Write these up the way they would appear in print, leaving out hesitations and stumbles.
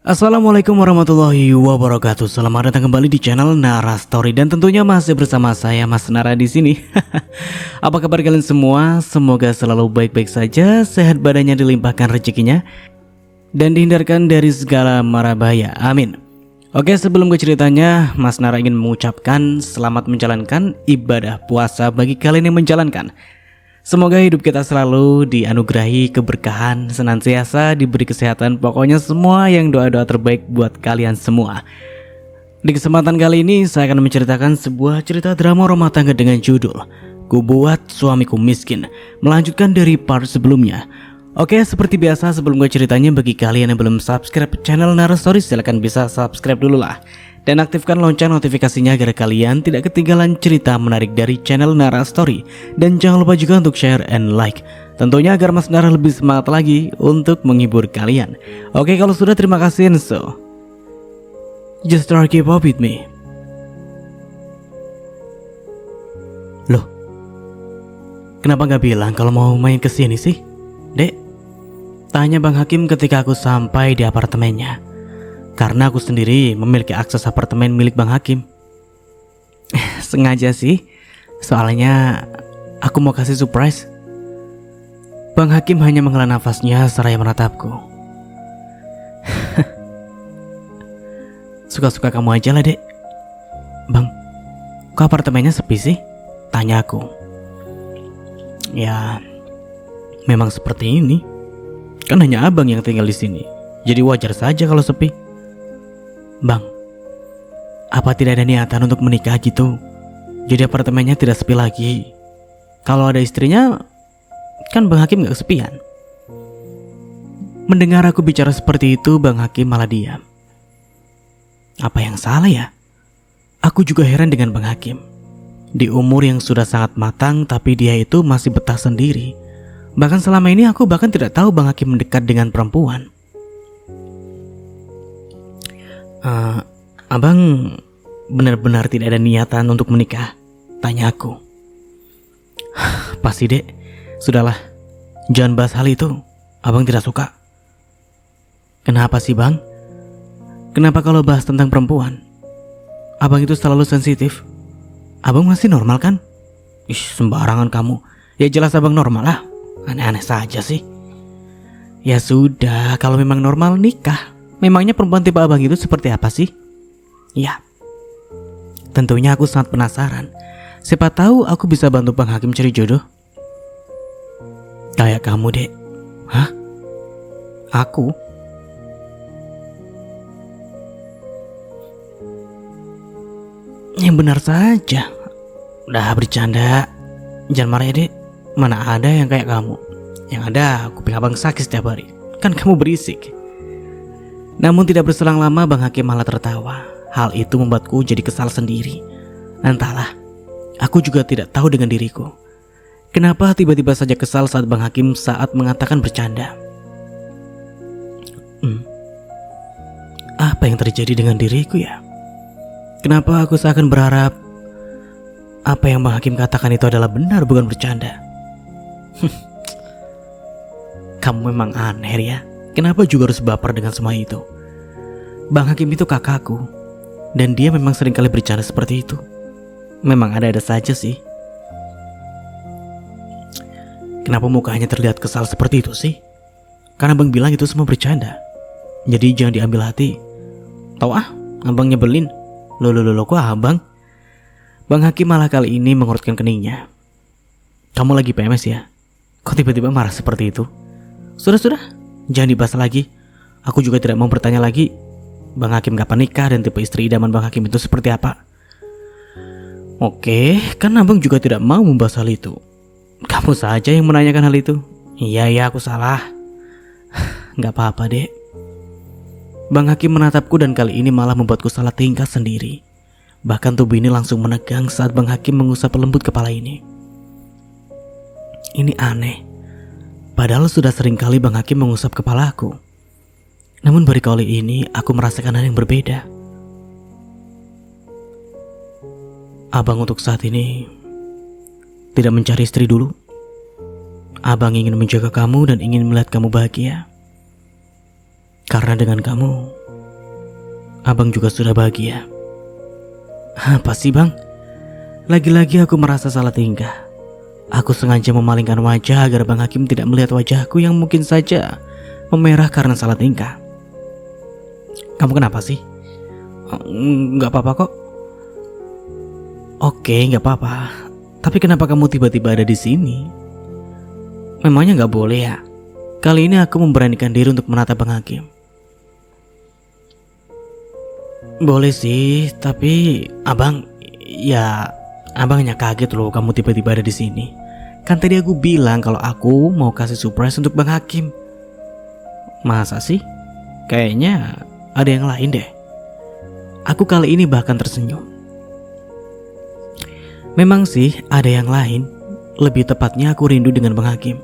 Assalamualaikum warahmatullahi wabarakatuh. Selamat datang kembali di channel Nara Story dan tentunya masih bersama saya Mas Nara di sini. Apa kabar kalian semua? Semoga selalu baik-baik saja, sehat badannya, dilimpahkan rezekinya dan dihindarkan dari segala mara bahaya. Amin. Oke, sebelum ke ceritanya, Mas Nara ingin mengucapkan selamat menjalankan ibadah puasa bagi kalian yang menjalankan. Semoga hidup kita selalu dianugerahi keberkahan, senantiasa diberi kesehatan, pokoknya semua yang doa-doa terbaik buat kalian semua. Di kesempatan kali ini saya akan menceritakan sebuah cerita drama rumah tangga dengan judul Ku Buat Suamiku Miskin, melanjutkan dari part sebelumnya. Oke, seperti biasa sebelum gue ceritanya, bagi kalian yang belum subscribe channel Nara Story, silahkan bisa subscribe dulu lah. Dan aktifkan lonceng notifikasinya agar kalian tidak ketinggalan cerita menarik dari channel Nara Story. Dan jangan lupa juga untuk share and like, tentunya agar Mas Nara lebih semangat lagi untuk menghibur kalian. Oke, kalau sudah terima kasih. So just start keep up with me. Loh, kenapa gak bilang kalau mau main kesini sih, Dek? Tanya Bang Hakim ketika aku sampai di apartemennya. Karena aku sendiri memiliki akses apartemen milik Bang Hakim. Sengaja sih, soalnya aku mau kasih surprise. Bang Hakim hanya menghela nafasnya seraya menatapku. Suka-suka kamu aja lah, Dek. Bang, kok apartemennya sepi sih? Tanya aku. Ya, memang seperti ini. Kan hanya abang yang tinggal di sini, jadi wajar saja kalau sepi. Bang, apa tidak ada niatan untuk menikah gitu? Jadi apartemennya tidak sepi lagi. Kalau ada istrinya, kan Bang Hakim gak kesepian. Mendengar aku bicara seperti itu, Bang Hakim malah diam. Apa yang salah ya? Aku juga heran dengan Bang Hakim. Di umur yang sudah sangat matang, tapi dia itu masih betah sendiri. Bahkan selama ini aku bahkan tidak tahu Bang Hakim mendekat dengan perempuan. Abang benar-benar tidak ada niatan untuk menikah? Tanya aku. Pasti, Dek. Sudahlah, jangan bahas hal itu. Abang tidak suka. Kenapa sih, Bang? Kenapa kalau bahas tentang perempuan Abang itu selalu sensitif? Abang masih normal kan? Ih, sembarangan kamu. Ya jelas abang normal lah. Aneh-aneh saja sih. Ya sudah, kalau memang normal nikah. Memangnya perempuan tipe abang itu seperti apa sih? Ya, tentunya aku sangat penasaran. Siapa tahu aku bisa bantu Bang Hakim cari jodoh. Kayak kamu, Dek. Hah? Aku? Yang benar saja. Udah bercanda. Jangan marah ya, Dek. Mana ada yang kayak kamu. Yang ada kuping abang sakit setiap hari. Kan kamu berisik. Namun tidak berselang lama Bang Hakim malah tertawa. Hal itu membuatku jadi kesal sendiri. Entahlah, aku juga tidak tahu dengan diriku. Kenapa tiba-tiba saja kesal saat Bang Hakim saat mengatakan bercanda. Apa yang terjadi dengan diriku ya? Kenapa aku seakan berharap apa yang Bang Hakim katakan itu adalah benar, bukan bercanda? Kamu memang aneh ya. Kenapa juga harus baper dengan semua itu? Bang Hakim itu kakakku, dan dia memang seringkali bercanda seperti itu. Memang ada-ada saja sih. Kenapa mukanya terlihat kesal seperti itu sih? Karena abang bilang itu semua bercanda. Jadi jangan diambil hati. Tahu abang nyebelin. Loh, kok abang? Bang Hakim malah kali ini mengurutkan keningnya. Kamu lagi PMS ya? Kok tiba-tiba marah seperti itu? Sudah, jangan dibahas lagi. Aku juga tidak mau bertanya lagi. Bang Hakim kapan nikah dan tipe istri idaman Bang Hakim itu seperti apa? Oke, kan abang juga tidak mau membahas hal itu. Kamu saja yang menanyakan hal itu. Iya, aku salah. Gak apa-apa, Dek. Bang Hakim menatapku dan kali ini malah membuatku salah tingkah sendiri. Bahkan tubuh ini langsung menegang saat Bang Hakim mengusap lembut kepala ini. Ini aneh. Padahal sudah sering kali Bang Hakim mengusap kepalaku. Namun baru kali ini aku merasakan hal yang berbeda. Abang untuk saat ini tidak mencari istri dulu. Abang ingin menjaga kamu dan ingin melihat kamu bahagia. Karena dengan kamu, abang juga sudah bahagia. Apa sih bang? Lagi-lagi aku merasa salah tingkah. Aku sengaja memalingkan wajah agar Bang Hakim tidak melihat wajahku yang mungkin saja memerah karena salah tingkah. Kamu kenapa sih? Nggak apa-apa kok. Oke, nggak apa-apa. Tapi kenapa kamu tiba-tiba ada di sini? Memangnya nggak boleh ya? Kali ini aku memberanikan diri untuk menatap Bang Hakim. Boleh sih, tapi abang hanya kaget loh kamu tiba-tiba ada di sini. Kan tadi aku bilang kalau aku mau kasih surprise untuk Bang Hakim. Masa sih? Kayaknya ada yang lain deh. Aku kali ini bahkan tersenyum. Memang sih ada yang lain. Lebih tepatnya aku rindu dengan Bang Hakim.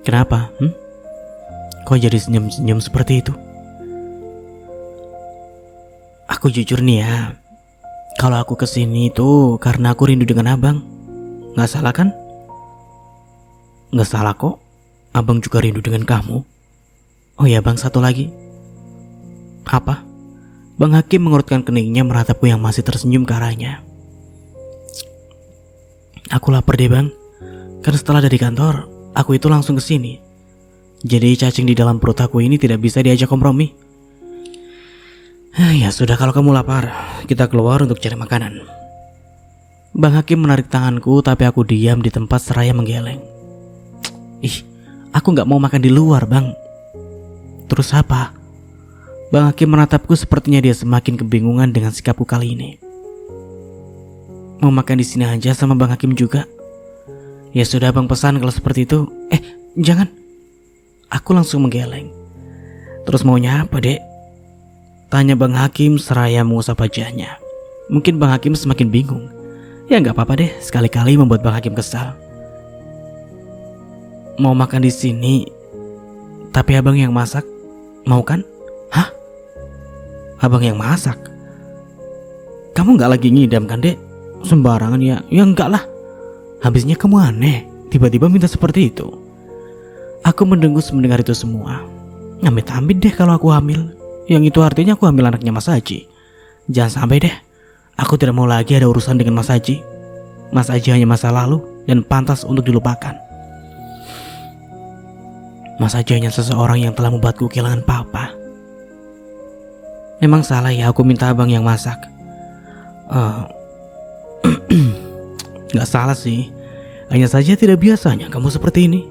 Kenapa? Kok jadi senyum-senyum seperti itu? Aku jujur nih ya, kalau aku kesini itu karena aku rindu dengan abang. Gak salah kan? Gak salah kok. Abang juga rindu dengan kamu. Oh ya bang, satu lagi. Apa? Bang Hakim mengurutkan keningnya meratapku yang masih tersenyum ke arahnya. Aku lapar deh bang. Karena setelah dari kantor, aku itu langsung ke sini. Jadi cacing di dalam perut aku ini tidak bisa diajak kompromi. Ya sudah, kalau kamu lapar, kita keluar untuk cari makanan. Bang Hakim menarik tanganku, tapi aku diam di tempat seraya menggeleng. Aku gak mau makan di luar bang. Terus apa? Bang Hakim menatapku, sepertinya dia semakin kebingungan dengan sikapku kali ini. Mau makan di sini aja sama Bang Hakim juga? Ya sudah bang, pesan kalau seperti itu. Jangan. Aku langsung menggeleng. Terus maunya apa dek? Tanya Bang Hakim seraya mengusap wajahnya. Mungkin Bang Hakim semakin bingung. Ya gak apa-apa deh, sekali-kali membuat Bang Hakim kesal. Mau makan di sini, tapi abang yang masak. Mau kan? Hah? Abang yang masak? Kamu gak lagi ngidam kan dek? Sembarangan ya? Ya enggak lah. Habisnya kamu aneh, tiba-tiba minta seperti itu. Aku mendengus mendengar itu semua. Amit-amit deh kalau aku hamil. Yang itu artinya aku hamil anaknya Mas Haji. Jangan sampai deh. Aku tidak mau lagi ada urusan dengan Mas Haji. Mas Haji hanya masa lalu dan pantas untuk dilupakan. Mas Haji hanya seseorang yang telah membuatku kehilangan papa. Memang salah ya aku minta abang yang masak. Gak salah sih. Hanya saja tidak biasanya kamu seperti ini.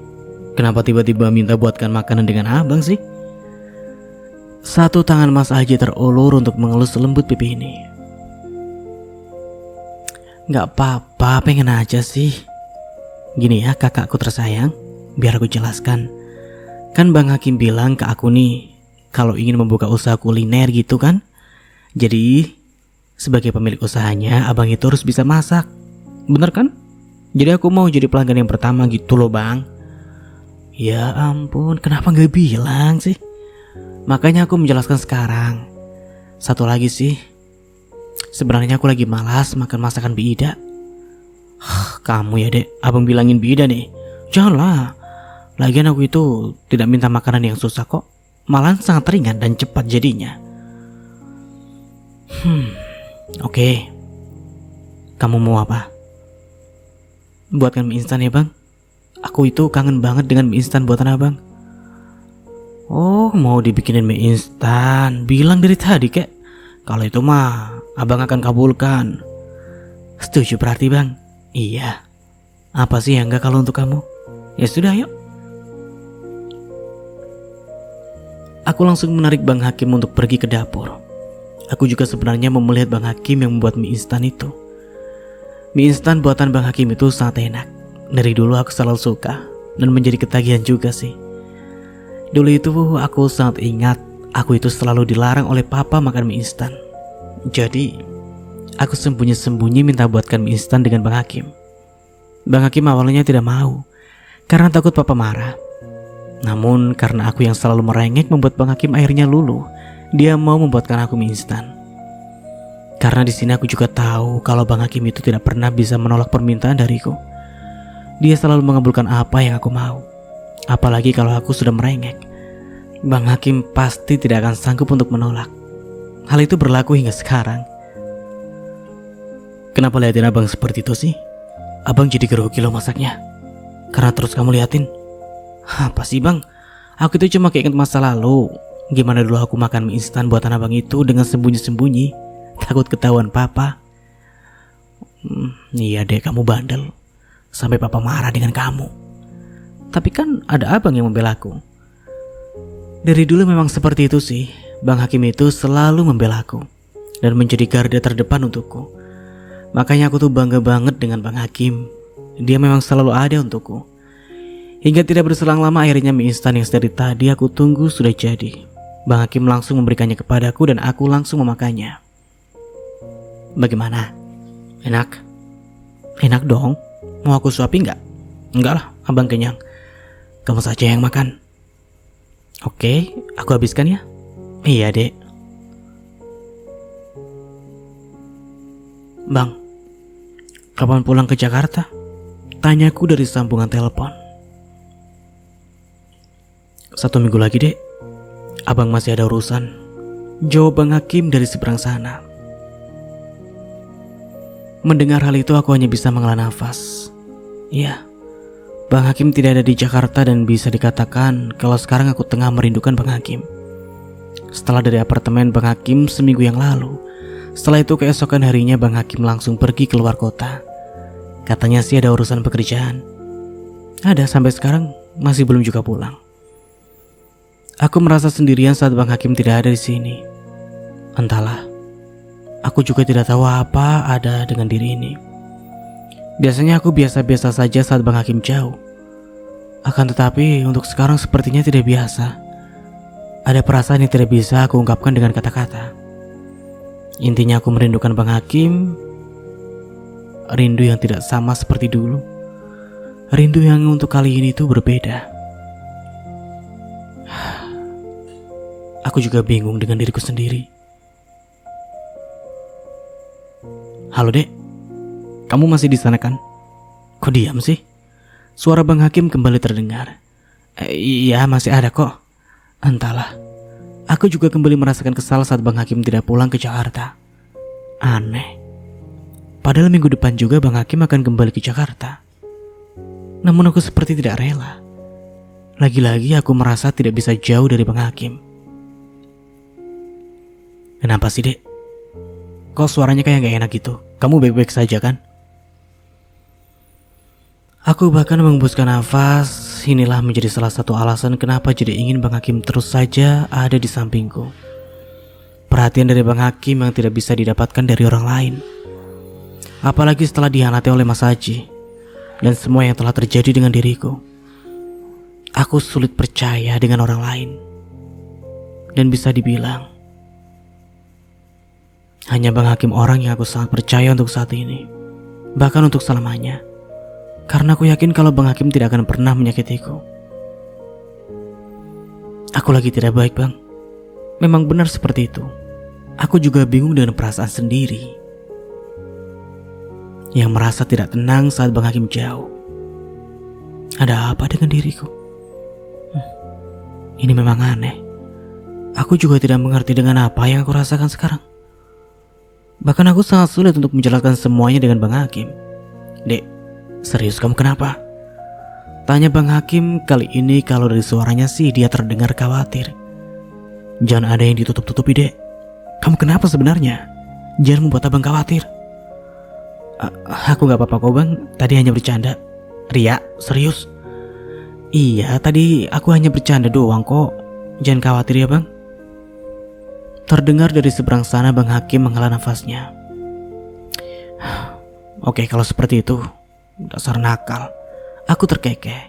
Kenapa tiba-tiba minta buatkan makanan dengan abang sih? Satu tangan Mas Haji terulur untuk mengelus lembut pipi ini. Gak apa-apa, pengen aja sih. Gini ya kakakku tersayang, biar aku jelaskan. Kan Bang Hakim bilang ke aku nih, kalau ingin membuka usaha kuliner gitu kan. Jadi sebagai pemilik usahanya, abang itu harus bisa masak. Bener kan? Jadi aku mau jadi pelanggan yang pertama gitu loh bang. Ya ampun, kenapa gak bilang sih? Makanya aku menjelaskan sekarang. Satu lagi sih, sebenarnya aku lagi malas makan masakan Bi Ida. Kamu ya dek, abang bilangin Bi Ida nih. Janganlah. Lagian aku itu tidak minta makanan yang susah kok. Malahan sangat ringan dan cepat jadinya. Oke. Kamu mau apa? Buatkan mie instan ya bang. Aku itu kangen banget dengan mie instan buatan abang. Oh, mau dibikinin mie instan? Bilang dari tadi kek. Kalau itu mah abang akan kabulkan. Setuju berarti bang? Iya. Apa sih yang enggak kalau untuk kamu? Ya sudah yuk. Aku langsung menarik Bang Hakim untuk pergi ke dapur. Aku juga sebenarnya mau melihat Bang Hakim yang membuat mie instan itu. Mie instan buatan Bang Hakim itu sangat enak. Dari dulu aku selalu suka dan menjadi ketagihan juga sih. Dulu itu aku sangat ingat, aku itu selalu dilarang oleh papa makan mie instan. Jadi aku sembunyi-sembunyi minta buatkan mie instan dengan Bang Hakim. Bang Hakim awalnya tidak mau karena takut papa marah. Namun karena aku yang selalu merengek membuat Bang Hakim akhirnya luluh. Dia mau membuatkan aku mie instan. Karena di sini aku juga tahu kalau Bang Hakim itu tidak pernah bisa menolak permintaan dariku. Dia selalu mengabulkan apa yang aku mau. Apalagi kalau aku sudah merengek. Bang Hakim pasti tidak akan sanggup untuk menolak. Hal itu berlaku hingga sekarang. Kenapa liatin abang seperti itu sih? Abang jadi grogi loh masaknya. Karena terus kamu liatin. Apa sih bang? Aku itu cuma keinget masa lalu. Gimana dulu aku makan mie instan buatan abang itu dengan sembunyi-sembunyi. Takut ketahuan papa. Iya deh, kamu bandel. Sampai papa marah dengan kamu. Tapi kan ada abang yang membela aku. Dari dulu memang seperti itu sih. Bang Hakim itu selalu membela aku dan menjadi garda terdepan untukku. Makanya aku tuh bangga banget dengan Bang Hakim. Dia memang selalu ada untukku. Hingga tidak berselang lama akhirnya mie instan yang dari tadi aku tunggu sudah jadi. Bang Hakim langsung memberikannya kepadaku dan aku langsung memakannya. Bagaimana? Enak? Enak dong. Mau aku suapin gak? Enggak lah, abang kenyang. Kamu saja yang makan. Oke, aku habiskan ya. Iya dek. Bang, kapan pulang ke Jakarta? Tanyaku dari sambungan telepon. 1 minggu lagi dek. Abang masih ada urusan. Jawab Bang Hakim dari seberang sana. Mendengar hal itu aku hanya bisa menghela nafas. Iya, Bang Hakim tidak ada di Jakarta dan bisa dikatakan kalau sekarang aku tengah merindukan Bang Hakim. Setelah dari apartemen Bang Hakim seminggu yang lalu, setelah itu keesokan harinya Bang Hakim langsung pergi keluar kota. Katanya sih ada urusan pekerjaan. Ada, sampai sekarang masih belum juga pulang. Aku merasa sendirian saat Bang Hakim tidak ada di sini. Entahlah, aku juga tidak tahu apa ada dengan diri ini. Biasanya aku biasa-biasa saja saat Bang Hakim jauh. Akan tetapi untuk sekarang sepertinya tidak biasa. Ada perasaan yang tidak bisa aku ungkapkan dengan kata-kata. Intinya aku merindukan Bang Hakim. Rindu yang tidak sama seperti dulu. Rindu yang untuk kali ini tuh berbeda. Aku juga bingung dengan diriku sendiri. Halo dek, kamu masih di sana kan? Kok diam sih? Suara Bang Hakim kembali terdengar. Iya, masih ada kok. Entahlah, aku juga kembali merasakan kesal saat Bang Hakim tidak pulang ke Jakarta. Aneh. Padahal minggu depan juga Bang Hakim akan kembali ke Jakarta. Namun aku seperti tidak rela. Lagi-lagi aku merasa tidak bisa jauh dari Bang Hakim. Kenapa sih dek? Kok suaranya kayak gak enak gitu? Kamu baik-baik saja kan? Aku bahkan menghembuskan nafas. Inilah menjadi salah satu alasan kenapa jadi ingin Bang Hakim terus saja ada di sampingku. Perhatian dari Bang Hakim yang tidak bisa didapatkan dari orang lain. Apalagi setelah dihianati oleh Mas Haji dan semua yang telah terjadi dengan diriku. Aku sulit percaya dengan orang lain. Dan bisa dibilang hanya Bang Hakim orang yang aku sangat percaya untuk saat ini. Bahkan untuk selamanya. Karena aku yakin kalau Bang Hakim tidak akan pernah menyakitiku. Aku lagi tidak baik bang. Memang benar seperti itu. Aku juga bingung dengan perasaan sendiri. Yang merasa tidak tenang saat Bang Hakim jauh. Ada apa dengan diriku? Ini memang aneh. Aku juga tidak mengerti dengan apa yang aku rasakan sekarang. Bahkan aku sangat sulit untuk menjelaskan semuanya dengan Bang Hakim. Dek, serius kamu kenapa? Tanya Bang Hakim kali ini. Kalau dari suaranya sih dia terdengar khawatir. Jangan ada yang ditutup-tutupi dek. Kamu kenapa sebenarnya? Jangan membuat abang khawatir. Aku gak apa-apa kok bang. Tadi hanya bercanda. Ria, serius? Iya, tadi aku hanya bercanda doang kok. Jangan khawatir ya bang. Terdengar dari seberang sana Bang Hakim menghela nafasnya. Oke, kalau seperti itu, dasar nakal. Aku terkekeh.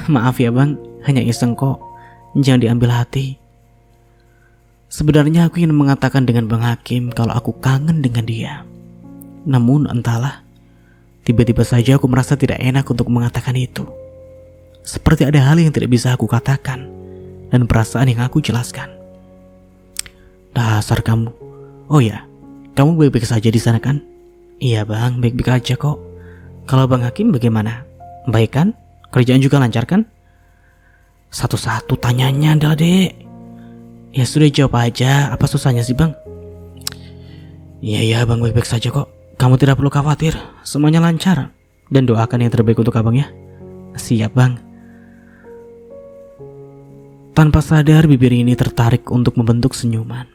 Maaf ya bang, hanya iseng kok. Jangan diambil hati. Sebenarnya aku ingin mengatakan dengan Bang Hakim kalau aku kangen dengan dia. Namun entahlah, tiba-tiba saja aku merasa tidak enak untuk mengatakan itu. Seperti ada hal yang tidak bisa aku katakan dan perasaan yang aku jelaskan. Dasar kamu. Oh ya, kamu baik-baik saja di sana kan? Iya bang, baik-baik aja kok. Kalau Bang Hakim bagaimana? Baik kan? Kerjaan juga lancar kan? Satu-satu tanyanya adalah dek. Ya sudah jawab aja, apa susahnya sih bang? Iya ya abang, baik-baik saja kok. Kamu tidak perlu khawatir, semuanya lancar. Dan doakan yang terbaik untuk abang ya. Siap bang. Tanpa sadar bibir ini tertarik untuk membentuk senyuman.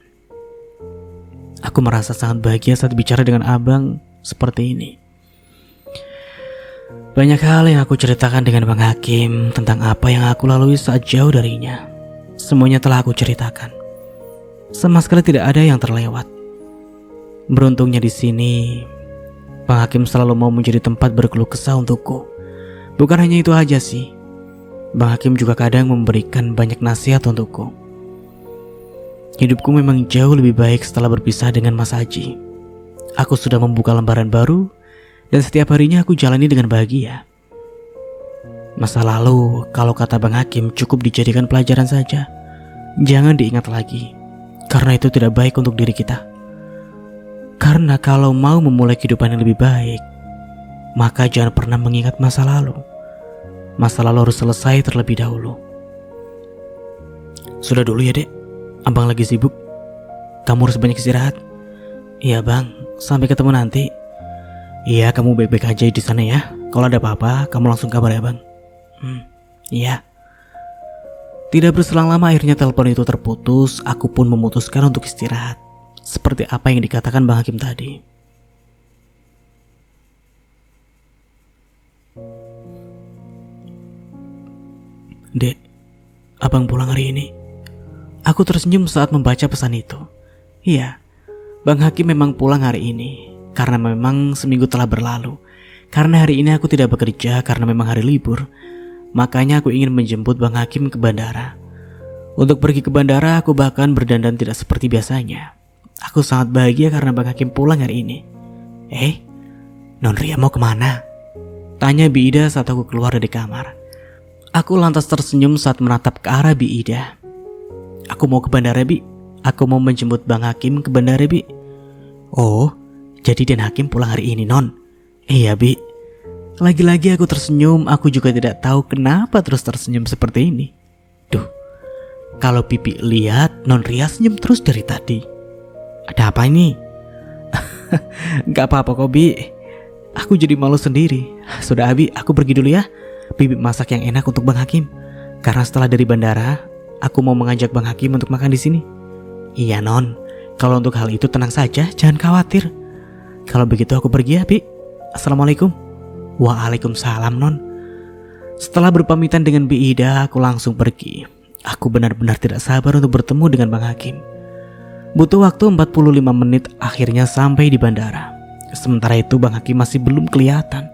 Aku merasa sangat bahagia saat bicara dengan abang seperti ini. Banyak hal yang aku ceritakan dengan Bang Hakim tentang apa yang aku lalui saat jauh darinya. Semuanya telah aku ceritakan. Sama sekali tidak ada yang terlewat. Beruntungnya di sini, Bang Hakim selalu mau menjadi tempat berkeluh kesah untukku. Bukan hanya itu aja sih, Bang Hakim juga kadang memberikan banyak nasihat untukku. Hidupku memang jauh lebih baik setelah berpisah dengan Mas Haji. Aku sudah membuka lembaran baru, dan setiap harinya aku jalani dengan bahagia. Masa lalu, kalau kata Bang Hakim, cukup dijadikan pelajaran saja. Jangan diingat lagi, karena itu tidak baik untuk diri kita. Karena kalau mau memulai kehidupan yang lebih baik, maka jangan pernah mengingat masa lalu. Masa lalu harus selesai terlebih dahulu. Sudah dulu ya dek, abang lagi sibuk. Kamu harus banyak istirahat. Iya bang, sampai ketemu nanti. Iya, kamu baik-baik aja di sana ya. Kalau ada apa-apa, kamu langsung kabar ya bang. Iya. Tidak berselang lama akhirnya telepon itu terputus. Aku pun memutuskan untuk istirahat. Seperti apa yang dikatakan Bang Hakim tadi. Dek, abang pulang hari ini. Aku tersenyum saat membaca pesan itu. Iya, Bang Hakim memang pulang hari ini. Karena memang seminggu telah berlalu. Karena hari ini aku tidak bekerja karena memang hari libur. Makanya aku ingin menjemput Bang Hakim ke bandara. Untuk pergi ke bandara aku bahkan berdandan tidak seperti biasanya. Aku sangat bahagia karena Bang Hakim pulang hari ini. Non Ria mau kemana? Tanya Bi Ida saat aku keluar dari kamar. Aku lantas tersenyum saat menatap ke arah Bi Ida. Aku mau ke bandara Bi. Aku mau menjemput Bang Hakim ke bandara Bi. Oh, jadi Dan Hakim pulang hari ini non? Iya Bi. Lagi-lagi aku tersenyum. Aku juga tidak tahu kenapa terus tersenyum seperti ini. Duh, kalau Pipi lihat Non Ria senyum terus dari tadi. Ada apa ini? Gak apa-apa kok Bi. Aku jadi malu sendiri. Sudah Abi, aku pergi dulu ya. Bibi masak yang enak untuk Bang Hakim. Karena setelah dari bandara, aku mau mengajak Bang Hakim untuk makan di sini. Iya non, kalau untuk hal itu tenang saja, jangan khawatir. Kalau begitu aku pergi ya Bi. Assalamualaikum. Waalaikumsalam non. Setelah berpamitan dengan Bi Ida, aku langsung pergi. Aku benar-benar tidak sabar untuk bertemu dengan Bang Hakim. Butuh waktu 45 menit akhirnya sampai di bandara. Sementara itu Bang Hakim masih belum kelihatan.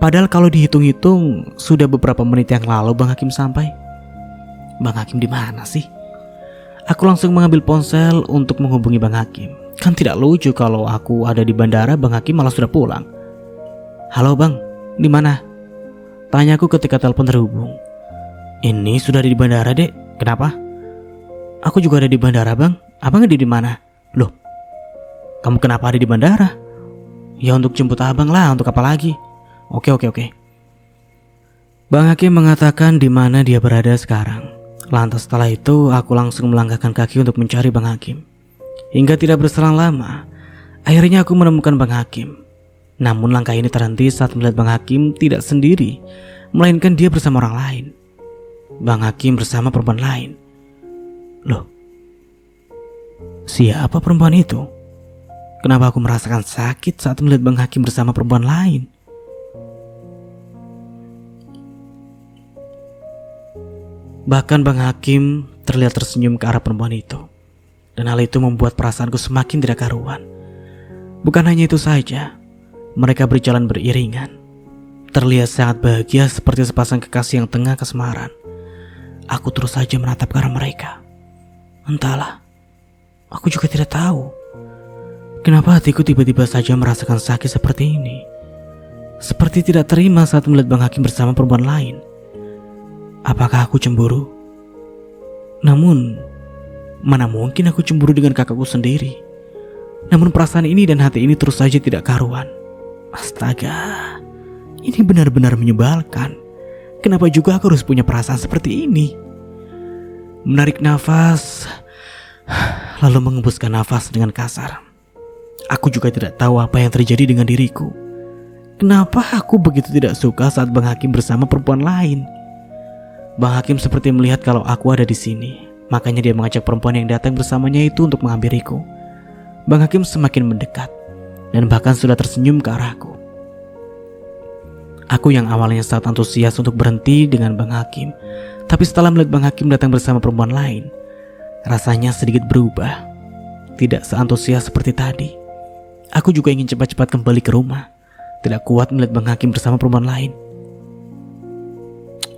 Padahal kalau dihitung-hitung sudah beberapa menit yang lalu Bang Hakim sampai. Bang Hakim di mana sih? Aku langsung mengambil ponsel untuk menghubungi Bang Hakim. Kan tidak lucu kalau aku ada di bandara Bang Hakim malah sudah pulang. Halo Bang, di mana? Tanyaku ketika telepon terhubung. Ini sudah ada di bandara dek. Kenapa? Aku juga ada di bandara Bang. Abang ada di mana? Loh, kamu kenapa ada di bandara? Ya untuk jemput abang lah, untuk apa lagi? Oke. Bang Hakim mengatakan di mana dia berada sekarang. Lantas setelah itu aku langsung melangkahkan kaki untuk mencari Bang Hakim. Hingga tidak berselang lama, akhirnya aku menemukan Bang Hakim. Namun langkah ini terhenti saat melihat Bang Hakim tidak sendiri, melainkan dia bersama orang lain. Bang Hakim bersama perempuan lain. Loh, siapa perempuan itu? Kenapa aku merasakan sakit saat melihat Bang Hakim bersama perempuan lain? Bahkan Bang Hakim terlihat tersenyum ke arah perempuan itu. Dan hal itu membuat perasaanku semakin tidak karuan. Bukan hanya itu saja, mereka berjalan beriringan. Terlihat sangat bahagia seperti sepasang kekasih yang tengah kasmaran. Aku terus saja menatap ke arah mereka. Entahlah, aku juga tidak tahu kenapa hatiku tiba-tiba saja merasakan sakit seperti ini. Seperti tidak terima saat melihat Bang Hakim bersama perempuan lain. Apakah aku cemburu? Namun, mana mungkin aku cemburu dengan kakakku sendiri. Namun perasaan ini dan hati ini terus saja tidak karuan. Astaga, ini benar-benar menyebalkan. Kenapa juga aku harus punya perasaan seperti ini? Menarik nafas, lalu mengembuskan nafas dengan kasar. Aku juga tidak tahu apa yang terjadi dengan diriku. Kenapa aku begitu tidak suka saat Bang Hakim bersama perempuan lain? Bang Hakim seperti melihat kalau aku ada di sini. Makanya dia mengajak perempuan yang datang bersamanya itu untuk menghampiriku. Bang Hakim semakin mendekat dan bahkan sudah tersenyum ke arahku. Aku yang awalnya sangat antusias untuk berhenti dengan Bang Hakim, tapi setelah melihat Bang Hakim datang bersama perempuan lain, rasanya sedikit berubah. Tidak seantusias seperti tadi. Aku juga ingin cepat-cepat kembali ke rumah. Tidak kuat melihat Bang Hakim bersama perempuan lain.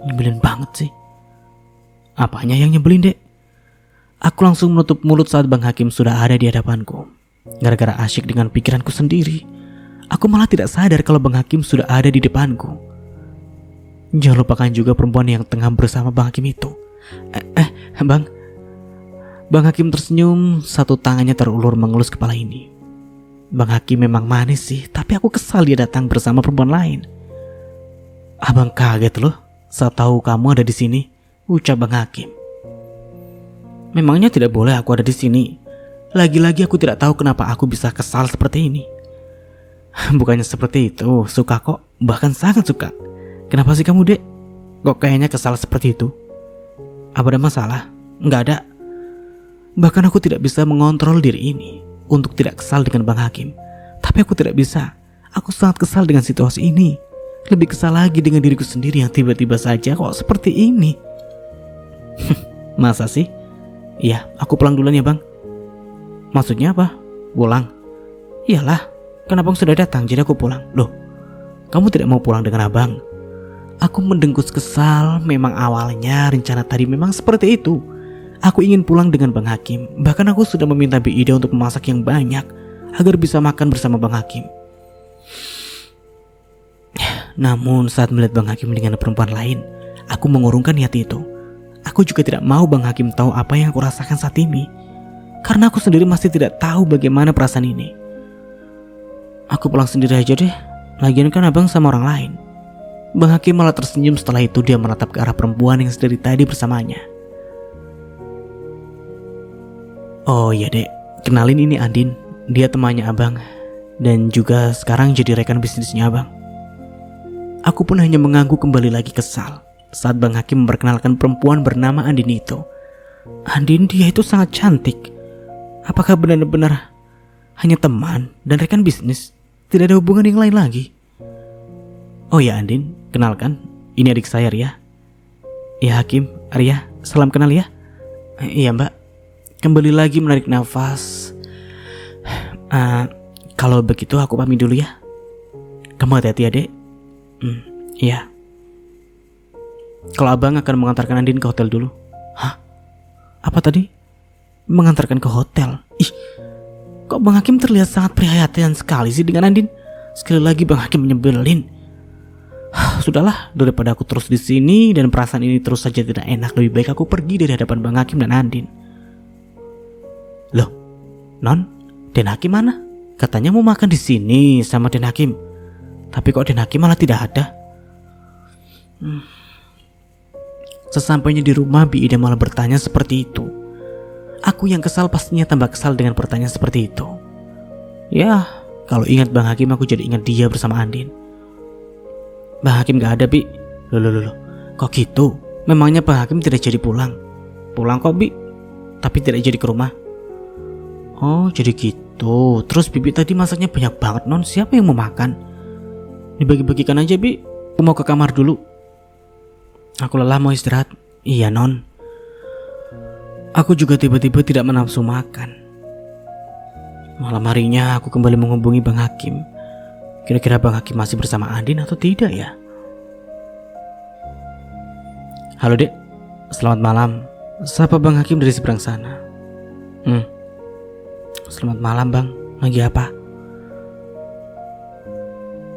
Nyebelin banget sih. Apanya yang nyebelin, Dek? Aku langsung menutup mulut saat Bang Hakim sudah ada di hadapanku. Gara-gara asyik dengan pikiranku sendiri, aku malah tidak sadar kalau Bang Hakim sudah ada di depanku. Jangan lupakan juga perempuan yang tengah bersama Bang Hakim itu. Bang. Bang Hakim tersenyum, satu tangannya terulur mengelus kepala ini. Bang Hakim memang manis sih, tapi aku kesal dia datang bersama perempuan lain. Abang kaget loh saat tahu kamu ada di sini, ucap Bang Hakim. Memangnya tidak boleh aku ada di sini. Lagi-lagi aku tidak tahu kenapa aku bisa kesal seperti ini. Bukannya seperti itu, suka kok, bahkan sangat suka. Kenapa sih kamu, Dek? Kok kayaknya kesal seperti itu? Apa ada masalah? Enggak ada. Bahkan aku tidak bisa mengontrol diri ini untuk tidak kesal dengan Bang Hakim. Tapi aku tidak bisa. Aku sangat kesal dengan situasi ini. Lebih kesal lagi dengan diriku sendiri yang tiba-tiba saja kok seperti ini. Masa sih? Iya, aku pulang duluan ya, Bang. Maksudnya apa? Pulang? Iyalah, kan Abang sudah datang, jadi aku pulang. Loh, kamu tidak mau pulang dengan Abang? Aku mendengkus kesal. Memang awalnya rencana tadi memang seperti itu. Aku ingin pulang dengan Bang Hakim. Bahkan aku sudah meminta Bi Ida untuk memasak yang banyak agar bisa makan bersama Bang Hakim. Namun saat melihat Bang Hakim dengan perempuan lain, aku mengurungkan niat itu. Aku juga tidak mau Bang Hakim tahu apa yang aku rasakan saat ini, karena aku sendiri masih tidak tahu bagaimana perasaan ini. Aku pulang sendiri aja deh. Lagian kan Abang sama orang lain. Bang Hakim malah tersenyum. Setelah itu dia menatap ke arah perempuan yang sedari tadi bersamanya. Oh iya, Dek, kenalin ini Andin. Dia temannya Abang dan juga sekarang jadi rekan bisnisnya Abang. Aku pun hanya mengangguk, kembali lagi kesal saat Bang Hakim memperkenalkan perempuan bernama Andin itu. Andin, dia itu sangat cantik. Apakah benar-benar hanya teman dan rekan bisnis? Tidak ada hubungan yang lain lagi? Oh ya Andin, kenalkan, ini adik saya Ria. Ya Hakim, Ria, salam kenal ya. Iya Mbak. Kembali lagi menarik nafas. Kalau begitu aku pamit dulu ya. Kamu hati-hati ya, Dek. Iya. Kalau Abang akan mengantarkan Andin ke hotel dulu. Hah? Apa tadi? Mengantarkan ke hotel? Ih, kok Bang Hakim terlihat sangat perhatian sekali sih dengan Andin. Sekali lagi Bang Hakim nyebelin. Sudahlah, daripada aku terus di sini dan perasaan ini terus saja tidak enak, lebih baik aku pergi dari hadapan Bang Hakim dan Andin. Loh, Non, Den Hakim mana? Katanya mau makan di sini sama Den Hakim. Tapi kok Den Hakim malah tidak ada? Sesampainya di rumah, Bi Ida malah bertanya seperti itu. Aku yang kesal pastinya tambah kesal dengan pertanyaan seperti itu. Ya, kalau ingat Bang Hakim aku jadi ingat dia bersama Andin. Bang Hakim gak ada, Bi. Loh, kok gitu? Memangnya Bang Hakim tidak jadi pulang? Pulang kok, Bi, tapi tidak jadi ke rumah. Oh, jadi gitu. Terus Bibi tadi masaknya banyak banget, Non. Siapa yang mau makan? Dibagi-bagikan aja, Bi. Aku mau ke kamar dulu. Aku lelah, mau istirahat. Iya, Non. Aku juga tiba-tiba tidak menafsu makan. Malam harinya aku kembali menghubungi Bang Hakim. Kira-kira Bang Hakim masih bersama Andin atau tidak ya? Halo, Dek. Selamat malam. Sapa Bang Hakim dari seberang sana. Selamat malam, Bang. Lagi apa?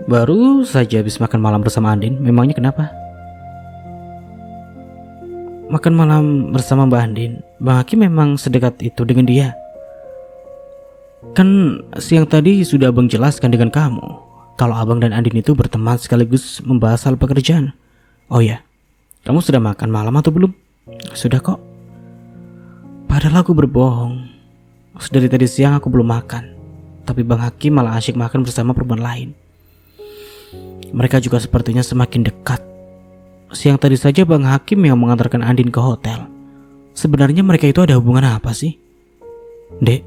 Baru saja habis makan malam bersama Andin. Memangnya kenapa? Makan malam bersama Mbak Andin. Bang Hakim memang sedekat itu dengan dia. Kan siang tadi sudah Abang jelaskan dengan kamu kalau Abang dan Andin itu berteman sekaligus membahas hal pekerjaan. Oh ya, kamu sudah makan malam atau belum? Sudah kok. Padahal aku berbohong. Dari tadi siang aku belum makan. tapi Bang Hakim malah asyik makan bersama perempuan lain. Mereka juga sepertinya semakin dekat. Siang tadi saja Bang Hakim yang mengantarkan Andin ke hotel. Sebenarnya mereka itu ada hubungan apa sih? Dek,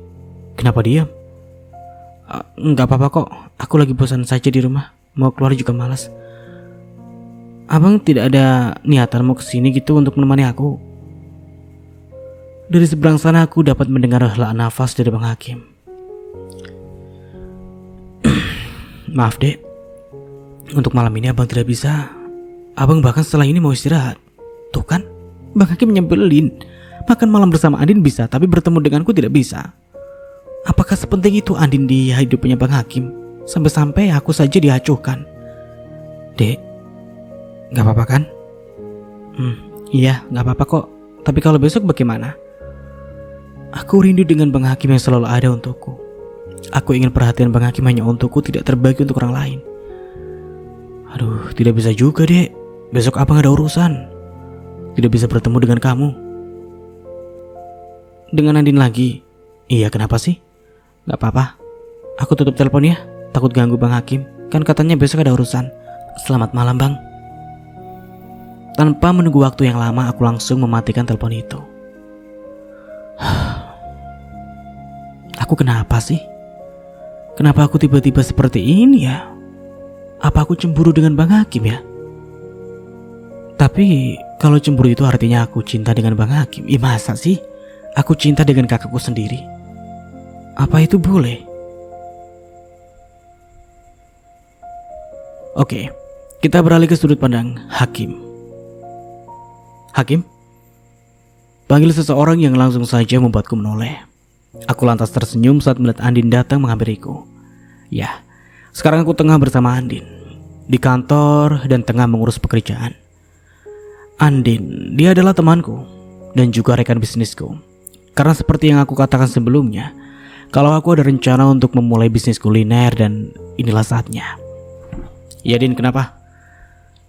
kenapa diam? Enggak apa-apa kok, aku lagi bosan saja di rumah. Mau keluar juga malas. Abang tidak ada niatan mau kesini gitu untuk menemani aku? Dari seberang sana aku dapat mendengar hela nafas dari Bang Hakim. Maaf dek, untuk malam ini abang tidak bisa. Abang bahkan setelah ini mau istirahat. Tuh kan, Bang Hakim nyebelin. Makan malam bersama Andin bisa, tapi bertemu denganku tidak bisa. Apakah sepenting itu Andin di hidupnya Bang Hakim? Sampai-sampai aku saja diacuhkan. Dek, gak apa-apa kan? Iya, gak apa-apa kok. Tapi kalau besok bagaimana? Aku rindu dengan Bang Hakim yang selalu ada untukku. Aku ingin perhatian Bang Hakim hanya untukku, tidak terbagi untuk orang lain. Aduh, tidak bisa juga dek. Besok abang ada urusan. Tidak bisa bertemu dengan kamu. Dengan Andin lagi? Iya, kenapa sih? Gak apa-apa. Aku tutup telepon ya. Takut ganggu Bang Hakim. Kan katanya besok ada urusan. Selamat malam bang. Tanpa menunggu waktu yang lama, aku langsung mematikan telepon itu. Aku kenapa sih? Kenapa aku tiba-tiba seperti ini ya? Apa aku cemburu dengan Bang Hakim ya? Tapi kalau cemburu itu artinya aku cinta dengan Bang Hakim. Masa sih? Aku cinta dengan kakakku sendiri. Apa itu boleh? Oke, kita beralih ke sudut pandang Hakim. Hakim? Panggil seseorang yang langsung saja membuatku menoleh. Aku lantas tersenyum saat melihat Andin datang menghampiriku. Ya, sekarang aku tengah bersama Andin di kantor dan tengah mengurus pekerjaan. Andin, dia adalah temanku dan juga rekan bisnisku. Karena seperti yang aku katakan sebelumnya, kalau aku ada rencana untuk memulai bisnis kuliner dan inilah saatnya. Ya Din, kenapa?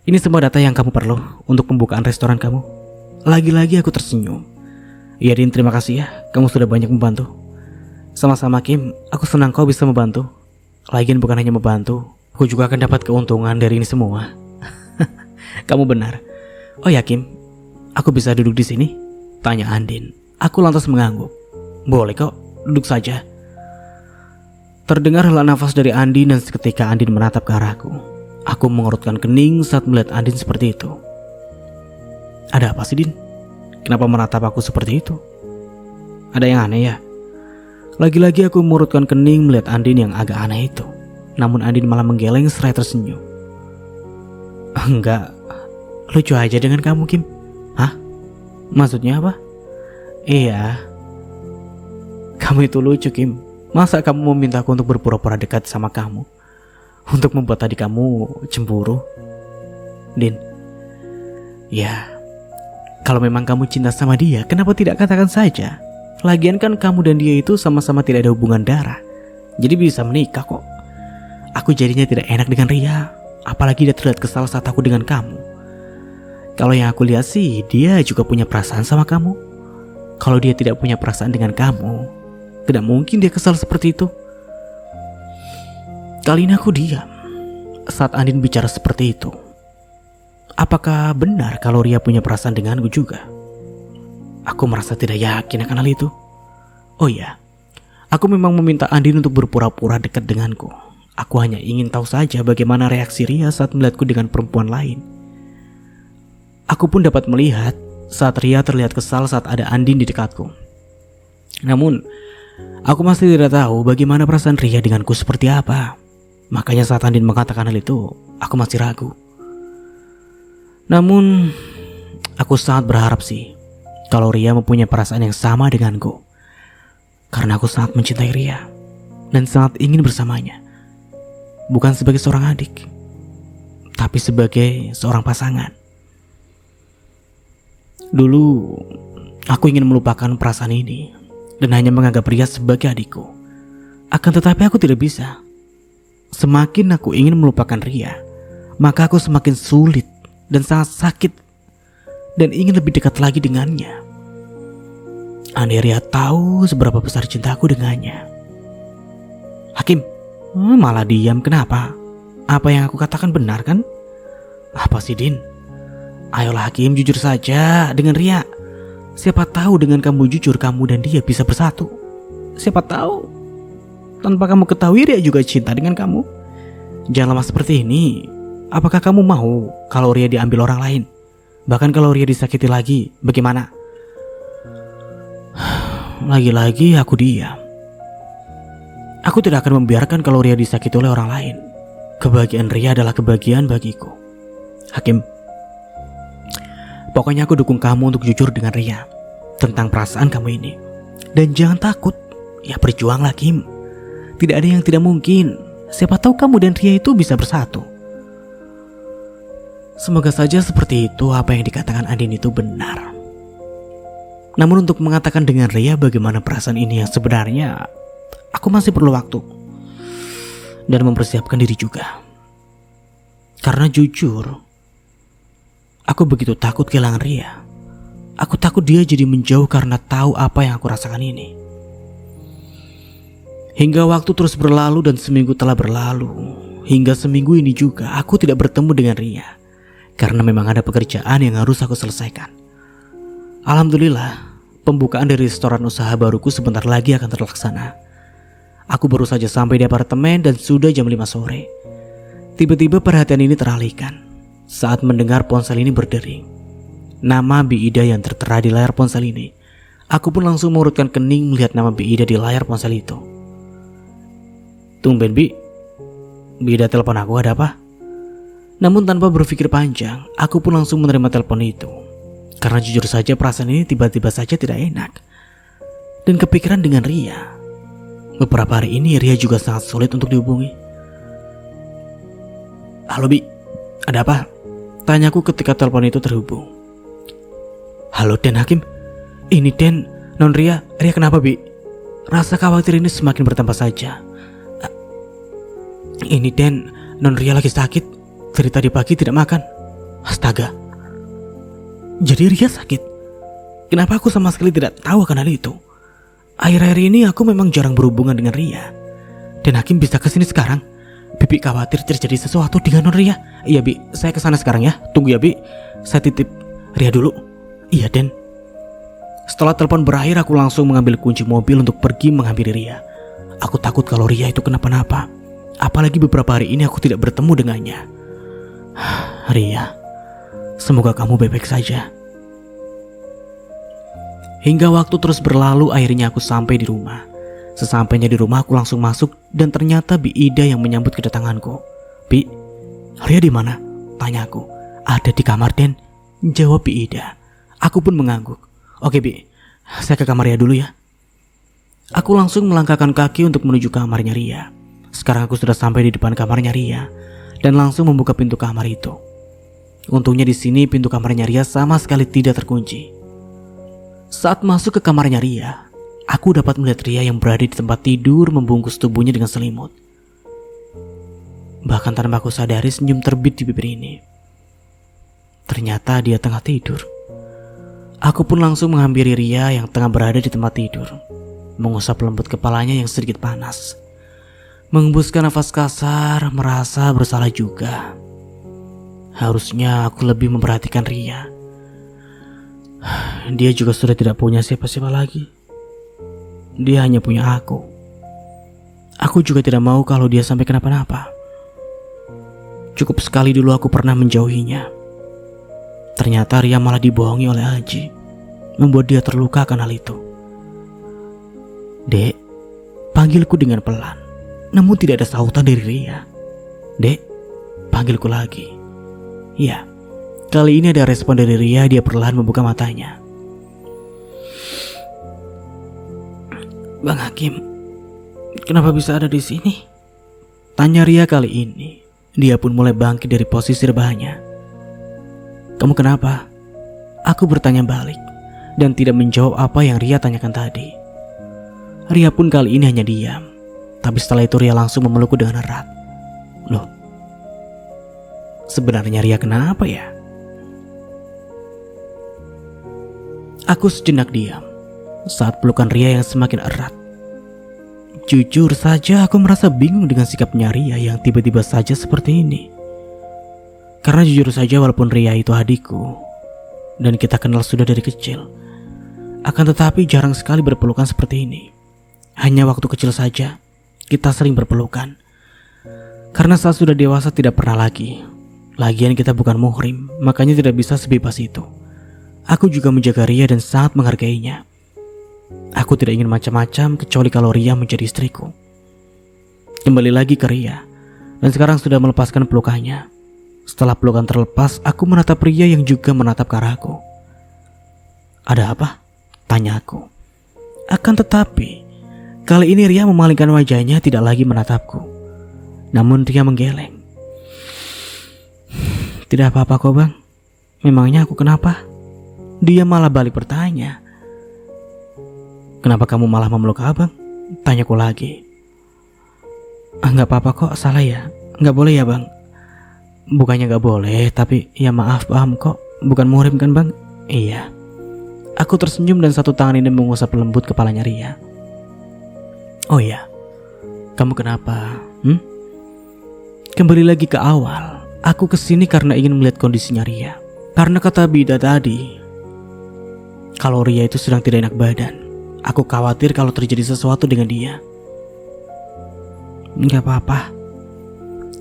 Ini semua data yang kamu perlu untuk pembukaan restoran kamu. Lagi-lagi aku tersenyum. Ya Din, terima kasih ya, kamu sudah banyak membantu. Sama-sama Kim, aku senang kau bisa membantu. Lagian bukan hanya membantu, aku juga akan dapat keuntungan dari ini semua. Kamu benar. Oh ya Kim, aku bisa duduk di sini? Tanya Andin. Aku lantas mengangguk. Boleh kok, duduk saja. Terdengar hela nafas dari Andin dan seketika Andin menatap ke arahku. Aku mengerutkan kening saat melihat Andin seperti itu. Ada apa sih Din? Kenapa menatap aku seperti itu? Ada yang aneh ya? Lagi-lagi aku mengerutkan kening melihat Andin yang agak aneh itu. Namun Andin malah menggeleng seraya tersenyum. Enggak, lucu aja dengan kamu Kim. Hah? Maksudnya apa? Iya, kamu itu lucu Kim. Masa kamu memintaku untuk berpura-pura dekat sama kamu, untuk membuat tadi kamu cemburu? Din, ya, kalau memang kamu cinta sama dia, kenapa tidak katakan saja? Lagian kan kamu dan dia itu sama-sama tidak ada hubungan darah, jadi bisa menikah kok. Aku jadinya tidak enak dengan Ria, apalagi dia terlihat kesal saat aku dengan kamu. Kalau yang aku lihat sih, dia juga punya perasaan sama kamu. Kalau dia tidak punya perasaan dengan kamu, tidak mungkin dia kesal seperti itu. Kali ini aku diam saat Andin bicara seperti itu. Apakah benar kalau Ria punya perasaan denganku juga? Aku merasa tidak yakin akan hal itu. Oh iya, aku memang meminta Andin untuk berpura-pura dekat denganku. Aku hanya ingin tahu saja bagaimana reaksi Ria saat melihatku dengan perempuan lain. Aku pun dapat melihat saat Ria terlihat kesal saat ada Andin di dekatku. Namun, aku masih tidak tahu bagaimana perasaan Ria denganku seperti apa. Makanya saat Andin mengatakan hal itu, aku masih ragu. Namun, aku sangat berharap sih kalau Ria mempunyai perasaan yang sama denganku. Karena aku sangat mencintai Ria dan sangat ingin bersamanya. Bukan sebagai seorang adik, tapi sebagai seorang pasangan. Dulu, aku ingin melupakan perasaan ini dan hanya menganggap Ria sebagai adikku. Akan tetapi aku tidak bisa. Semakin aku ingin melupakan Ria, maka aku semakin sulit dan sangat sakit dan ingin lebih dekat lagi dengannya. Andai Ria tahu seberapa besar cintaku dengannya. Malah diam, kenapa? Apa yang aku katakan benar kan? Apa sih Din? Ayolah Hakim, jujur saja dengan Ria. Siapa tahu dengan kamu jujur, kamu dan dia bisa bersatu. Siapa tahu tanpa kamu ketahui Ria juga cinta dengan kamu. Jangan lama seperti ini. Apakah kamu mau kalau Ria diambil orang lain? Bahkan kalau Ria disakiti lagi, bagaimana? Lagi-lagi aku diam. Aku tidak akan membiarkan kalau Ria disakiti oleh orang lain. Kebahagiaan Ria adalah kebahagiaan bagiku. Hakim, pokoknya aku dukung kamu untuk jujur dengan Ria tentang perasaan kamu ini. Dan jangan takut, ya berjuanglah Kim. Tidak ada yang tidak mungkin. Siapa tahu kamu dan Ria itu bisa bersatu. Semoga saja seperti itu apa yang dikatakan Andin itu benar. Namun untuk mengatakan dengan Ria bagaimana perasaan ini yang sebenarnya, aku masih perlu waktu. Dan mempersiapkan diri juga. Karena jujur, aku begitu takut kehilangan Ria. Aku takut dia jadi menjauh karena tahu apa yang aku rasakan ini. Hingga waktu terus berlalu dan seminggu telah berlalu. Hingga seminggu ini juga aku tidak bertemu dengan Ria. Karena memang ada pekerjaan yang harus aku selesaikan. Alhamdulillah, pembukaan dari restoran usaha baruku sebentar lagi akan terlaksana. Aku baru saja sampai di apartemen dan sudah jam 5 sore. Tiba-tiba perhatian ini teralihkan saat mendengar ponsel ini berdering. Nama Bi Ida yang tertera di layar ponsel ini. Aku pun langsung mengurutkan kening melihat nama Bi Ida di layar ponsel itu. Tumben Bi Ida telepon aku, ada apa? Namun tanpa berpikir panjang, aku pun langsung menerima telepon itu. Karena jujur saja perasaan ini tiba-tiba saja tidak enak. Dan kepikiran dengan Ria. Beberapa hari ini Ria juga sangat sulit untuk dihubungi. Halo Bi, ada apa? Tanyaku ketika telepon itu terhubung. Halo Den Hakim, ini Den, non Ria. Ria kenapa Bi? Rasa khawatir ini semakin bertambah saja. Ini Den, non Ria lagi sakit. Dari tadi pagi tidak makan. Astaga. Jadi Ria sakit. Kenapa aku sama sekali tidak tahu akan hal itu? Akhir-akhir ini aku memang jarang berhubungan dengan Ria. Dan Hakim bisa kesini sekarang. Bibi khawatir terjadi sesuatu dengan non Ria. Iya Bi, saya kesana sekarang ya. Tunggu ya Bi, saya titip Ria dulu. Iya Den. Setelah telepon berakhir, aku langsung mengambil kunci mobil untuk pergi menghampiri Ria. Aku takut kalau Ria itu kenapa-napa. Apalagi beberapa hari ini aku tidak bertemu dengannya. Ria, semoga kamu baik-baik saja. Hingga waktu terus berlalu, akhirnya aku sampai di rumah. Sesampainya di rumah aku langsung masuk dan ternyata Bi Ida yang menyambut kedatanganku. Bi, Ria di mana? Tanyaku. Ada di kamar Den, jawab Bi Ida. Aku pun mengangguk. Oke Bi, saya ke kamar Ria dulu ya. Aku langsung melangkahkan kaki untuk menuju kamarnya Ria. Sekarang aku sudah sampai di depan kamarnya Ria dan langsung membuka pintu kamar itu. Untungnya di sini pintu kamarnya Ria sama sekali tidak terkunci. Saat masuk ke kamarnya Ria, aku dapat melihat Ria yang berada di tempat tidur membungkus tubuhnya dengan selimut. Bahkan tanpa aku sadari senyum terbit di bibir ini. Ternyata dia tengah tidur. Aku pun langsung menghampiri Ria yang tengah berada di tempat tidur, mengusap lembut kepalanya yang sedikit panas. Mengembuskan nafas kasar, merasa bersalah juga. Harusnya aku lebih memperhatikan Ria. Dia juga sudah tidak punya siapa-siapa lagi. Dia hanya punya aku. Aku juga tidak mau kalau dia sampai kenapa-napa. Cukup sekali dulu aku pernah menjauhinya. Ternyata Ria malah dibohongi oleh Aji, membuat dia terluka akan hal itu. Dek, panggilku dengan pelan. Namun tidak ada sautan dari Ria. Dek, panggilku lagi. Ya, kali ini ada respon dari Ria. Dia perlahan membuka matanya. Bang Hakim, kenapa bisa ada di sini? Tanya Ria kali ini. Dia pun mulai bangkit dari posisi rebahannya. Kamu kenapa? Aku bertanya balik dan tidak menjawab apa yang Ria tanyakan tadi. Ria pun kali ini hanya diam. Tapi setelah itu Ria langsung memelukku dengan erat. Loh, sebenarnya Ria kenapa ya? Aku sejenak diam saat pelukan Ria yang semakin erat. Jujur saja aku merasa bingung dengan sikapnya Ria yang tiba-tiba saja seperti ini. Karena jujur saja walaupun Ria itu adikku dan kita kenal sudah dari kecil, akan tetapi jarang sekali berpelukan seperti ini. Hanya waktu kecil saja kita sering berpelukan. Karena saat sudah dewasa tidak pernah lagi. Lagian kita bukan muhrim, makanya tidak bisa sebebas itu. Aku juga menjaga Ria dan sangat menghargainya. Aku tidak ingin macam-macam kecuali kalau Ria menjadi istriku. Kembali lagi ke Ria, dan sekarang sudah melepaskan pelukannya. Setelah pelukan terlepas, aku menatap Ria yang juga menatap ke arahku. Ada apa? Tanya aku. Akan tetapi, kali ini Ria memalingkan wajahnya tidak lagi menatapku. Namun Ria menggeleng. Tidak apa-apa kok bang. Memangnya aku kenapa? Dia malah balik bertanya. Kenapa kamu malah memeluk abang? Tanyaku lagi. Nggak apa-apa kok, salah ya. Nggak boleh ya bang? Bukannya nggak boleh, tapi ya maaf paham kok. Bukan muhrim kan bang? Iya. Aku tersenyum dan satu tangan ini mengusap lembut kepalanya Ria. Oh iya, kamu kenapa? Kembali lagi ke awal. Aku kesini karena ingin melihat kondisinya Ria. Karena kata Bida tadi, kalau Ria itu sedang tidak enak badan. Aku khawatir kalau terjadi sesuatu dengan dia. Gak apa-apa.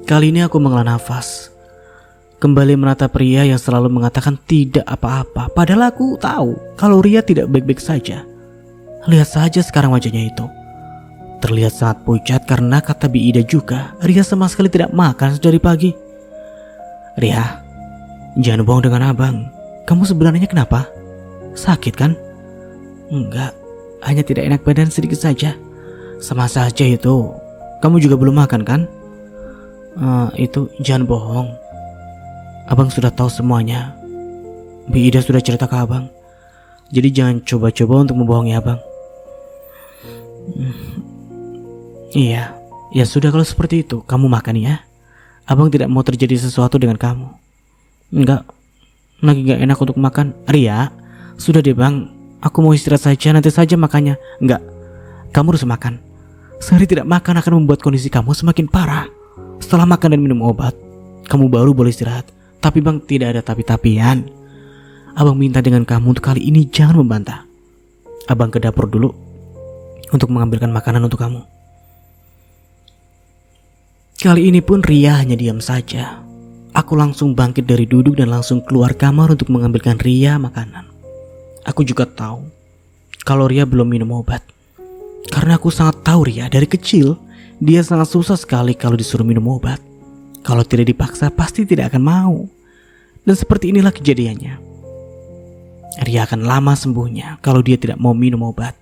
Kali ini aku menghela nafas. Kembali menatap Ria yang selalu mengatakan tidak apa-apa. Padahal aku tahu kalau Ria tidak baik-baik saja. Lihat saja sekarang wajahnya itu. Terlihat sangat pucat karena kata Bi Ida juga, Ria sama sekali tidak makan dari pagi. Ria, jangan bohong dengan abang. Kamu sebenarnya kenapa? Sakit kan? Enggak. Hanya tidak enak badan sedikit saja. Sama saja itu. Kamu juga belum makan kan? Itu jangan bohong. Abang sudah tahu semuanya. Bi Ida sudah cerita ke abang. Jadi jangan coba-coba untuk membohongi abang. Iya. Ya sudah kalau seperti itu, kamu makan ya. Abang tidak mau terjadi sesuatu dengan kamu. Enggak. Lagi gak enak untuk makan. Ria, sudah deh bang. Aku mau istirahat saja, nanti saja makannya. Enggak, kamu harus makan. Sehari tidak makan akan membuat kondisi kamu semakin parah. Setelah makan dan minum obat, kamu baru boleh istirahat. Tapi bang, tidak ada tapi-tapian. Abang minta dengan kamu untuk kali ini jangan membantah. Abang ke dapur dulu untuk mengambilkan makanan untuk kamu. Kali ini pun Ria hanya diam saja. Aku langsung bangkit dari duduk dan langsung keluar kamar untuk mengambilkan Ria makanan. Aku juga tahu kalau Ria belum minum obat. Karena aku sangat tahu Ria dari kecil. Dia sangat susah sekali kalau disuruh minum obat. Kalau tidak dipaksa pasti tidak akan mau. Dan seperti inilah kejadiannya. Ria akan lama sembuhnya kalau dia tidak mau minum obat.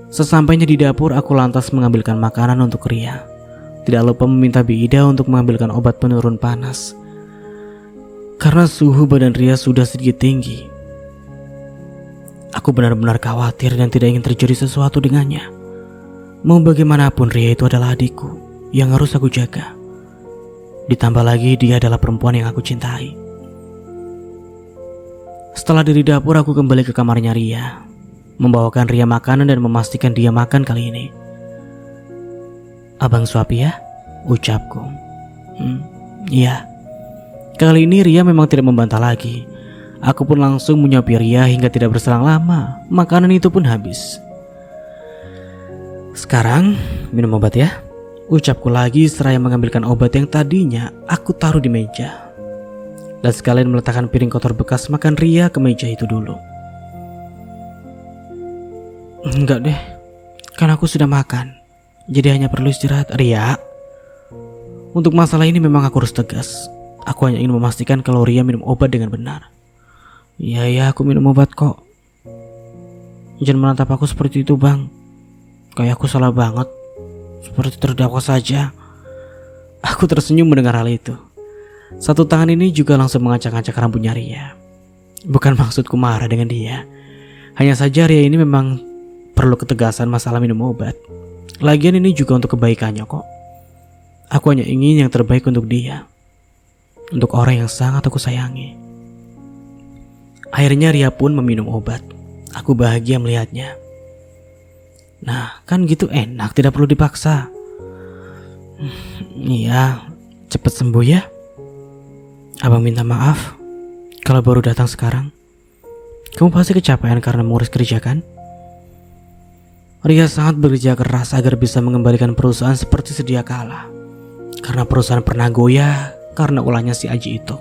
Sesampainya di dapur, aku lantas mengambilkan makanan untuk Ria. Tidak lupa meminta Bi Ida untuk mengambilkan obat penurun panas. Karena suhu badan Ria sudah sedikit tinggi. Aku benar-benar khawatir dan tidak ingin terjadi sesuatu dengannya. Mau bagaimanapun Ria itu adalah adikku yang harus aku jaga. Ditambah lagi dia adalah perempuan yang aku cintai. Setelah dari dapur, aku kembali ke kamarnya Ria, membawakan Ria makanan dan memastikan dia makan kali ini. Abang suapi ya, ucapku. Iya. Kali ini Ria memang tidak membantah lagi. Aku pun langsung menyuapi Ria hingga tidak berselang lama. Makanan itu pun habis. Sekarang minum obat ya, ucapku lagi seraya mengambilkan obat yang tadinya aku taruh di meja. Dan sekalian meletakkan piring kotor bekas makan Ria ke meja itu dulu. Enggak deh, kan aku sudah makan. Jadi hanya perlu istirahat. Ria, untuk masalah ini memang aku harus tegas. Aku hanya ingin memastikan kalau Ria minum obat dengan benar. Iya, aku minum obat kok. Jangan menatap aku seperti itu bang. Kayak aku salah banget. Seperti terdakwa saja. Aku tersenyum mendengar hal itu. Satu tangan ini juga langsung mengacak-acak rambutnya Ria. Bukan maksudku marah dengan dia. Hanya saja Ria ini memang perlu ketegasan masalah minum obat. Lagian ini juga untuk kebaikannya kok. Aku hanya ingin yang terbaik untuk dia. Untuk orang yang sangat aku sayangi. Akhirnya Ria pun meminum obat. Aku bahagia melihatnya. Nah, kan gitu enak, tidak perlu dipaksa. Iya, cepet sembuh ya. Abang minta maaf kalau baru datang sekarang. Kamu pasti kecapean karena mengurus kerja kan? Ria sangat bekerja keras agar bisa mengembalikan perusahaan seperti sedia kala. Karena perusahaan pernah goyah karena ulahnya si Aji itu.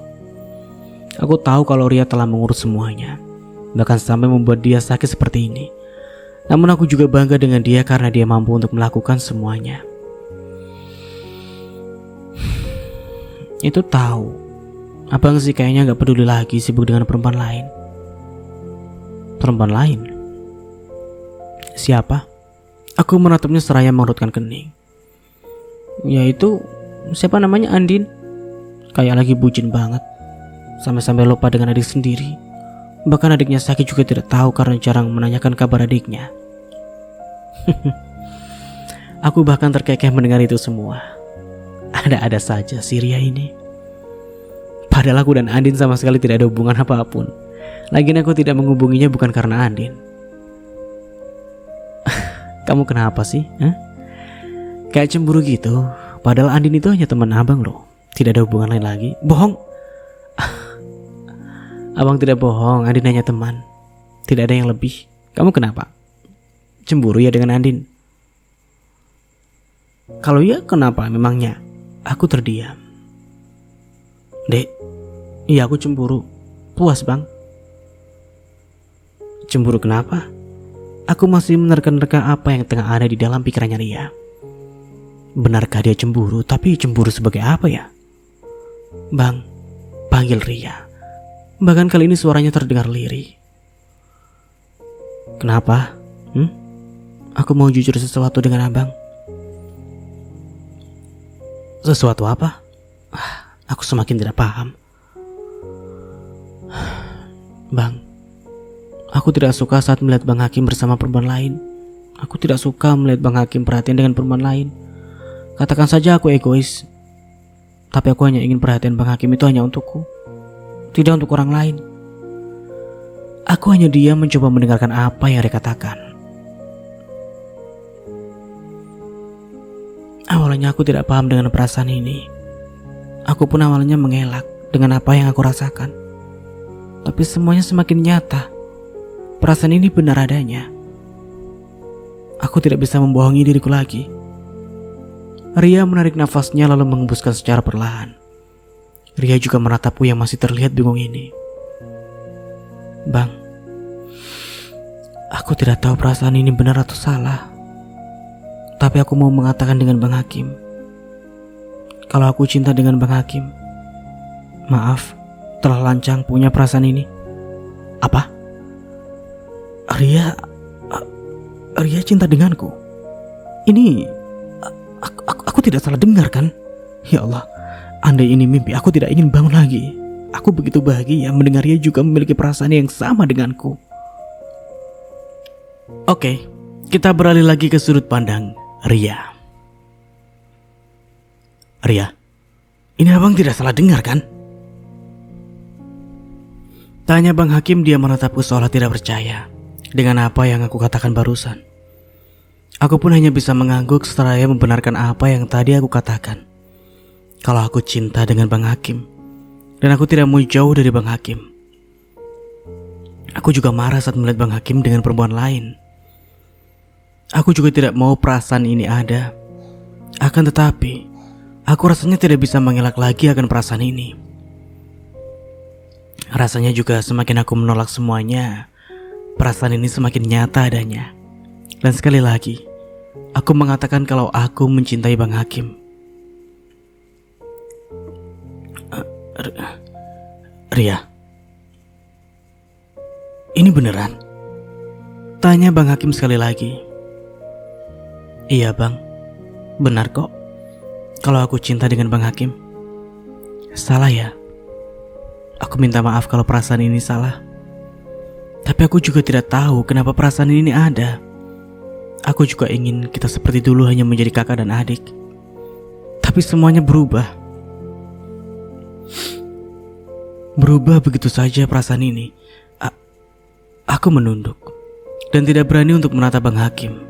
Aku tahu kalau Ria telah mengurus semuanya, bahkan sampai membuat dia sakit seperti ini. Namun aku juga bangga dengan dia karena dia mampu untuk melakukan semuanya. Itu tahu, abang sih kayaknya gak peduli lagi sibuk dengan perempuan lain. Perempuan lain? Siapa? Aku menatapnya seraya mengerutkan kening. Yaitu, siapa namanya, Andin. Kayak lagi bucin banget, sampai-sampai lupa dengan adik sendiri. Bahkan adiknya sakit juga tidak tahu karena jarang menanyakan kabar adiknya. Aku bahkan terkekeh mendengar itu semua. Ada-ada saja si Ria ini. Padahal aku dan Andin sama sekali tidak ada hubungan apapun. Lagian aku tidak menghubunginya bukan karena Andin. Kamu kenapa sih? Kayak cemburu gitu. Padahal Andin itu hanya teman abang loh. Tidak ada hubungan lain lagi. Bohong. Abang tidak bohong, Andin hanya teman. Tidak ada yang lebih. Kamu kenapa? Cemburu ya dengan Andin? Kalau ya kenapa memangnya? Aku terdiam. Dek, iya aku cemburu. Puas bang. Cemburu kenapa? Aku masih menerka-nerka apa yang tengah ada di dalam pikirannya Ria. Benarkah dia cemburu? Tapi cemburu sebagai apa ya? Bang, panggil Ria. Bahkan kali ini suaranya terdengar lirih. Kenapa? Aku mau jujur sesuatu dengan abang. Sesuatu apa? Aku semakin tidak paham. Bang, aku tidak suka saat melihat Bang Hakim bersama perempuan lain. Aku tidak suka melihat Bang Hakim perhatian dengan perempuan lain. Katakan saja aku egois, tapi aku hanya ingin perhatian Bang Hakim itu hanya untukku, tidak untuk orang lain. Aku hanya diam mencoba mendengarkan apa yang dia katakan. Awalnya aku tidak paham dengan perasaan ini. Aku pun awalnya mengelak dengan apa yang aku rasakan. Tapi semuanya semakin nyata. Perasaan ini benar adanya. Aku tidak bisa membohongi diriku lagi. Ria menarik nafasnya lalu mengembuskan secara perlahan. Ria juga menatapku yang masih terlihat bingung ini. Bang, aku tidak tahu perasaan ini benar atau salah. Tapi aku mau mengatakan dengan Bang Hakim, kalau aku cinta dengan Bang Hakim. Maaf, telah lancang punya perasaan ini. Apa? Ria cinta denganku. Ini aku tidak salah dengar kan? Ya Allah, andai ini mimpi, aku tidak ingin bangun lagi. Aku begitu bahagia mendengar Ria juga memiliki perasaan yang sama denganku. Oke, kita beralih lagi ke sudut pandang Ria. Ria, ini abang tidak salah dengar kan? Tanya Bang Hakim. Dia menatapku seolah tidak percaya dengan apa yang aku katakan barusan. Aku pun hanya bisa mengangguk seraya membenarkan apa yang tadi aku katakan. Kalau aku cinta dengan Bang Hakim, dan aku tidak mau jauh dari Bang Hakim. Aku juga marah saat melihat Bang Hakim dengan perempuan lain. Aku juga tidak mau perasaan ini ada. Akan tetapi, aku rasanya tidak bisa mengelak lagi akan perasaan ini. Rasanya juga semakin aku menolak semuanya, perasaan ini semakin nyata adanya. Dan sekali lagi, aku mengatakan kalau aku mencintai Bang Hakim. Ria, ini beneran? Tanya Bang Hakim sekali lagi. Iya bang, benar kok. Kalau aku cinta dengan Bang Hakim. Salah ya? Aku minta maaf kalau perasaan ini salah. Tapi aku juga tidak tahu kenapa perasaan ini ada. Aku juga ingin kita seperti dulu, hanya menjadi kakak dan adik. Tapi semuanya berubah. Berubah begitu saja perasaan ini. Aku menunduk dan tidak berani untuk menatap Bang Hakim.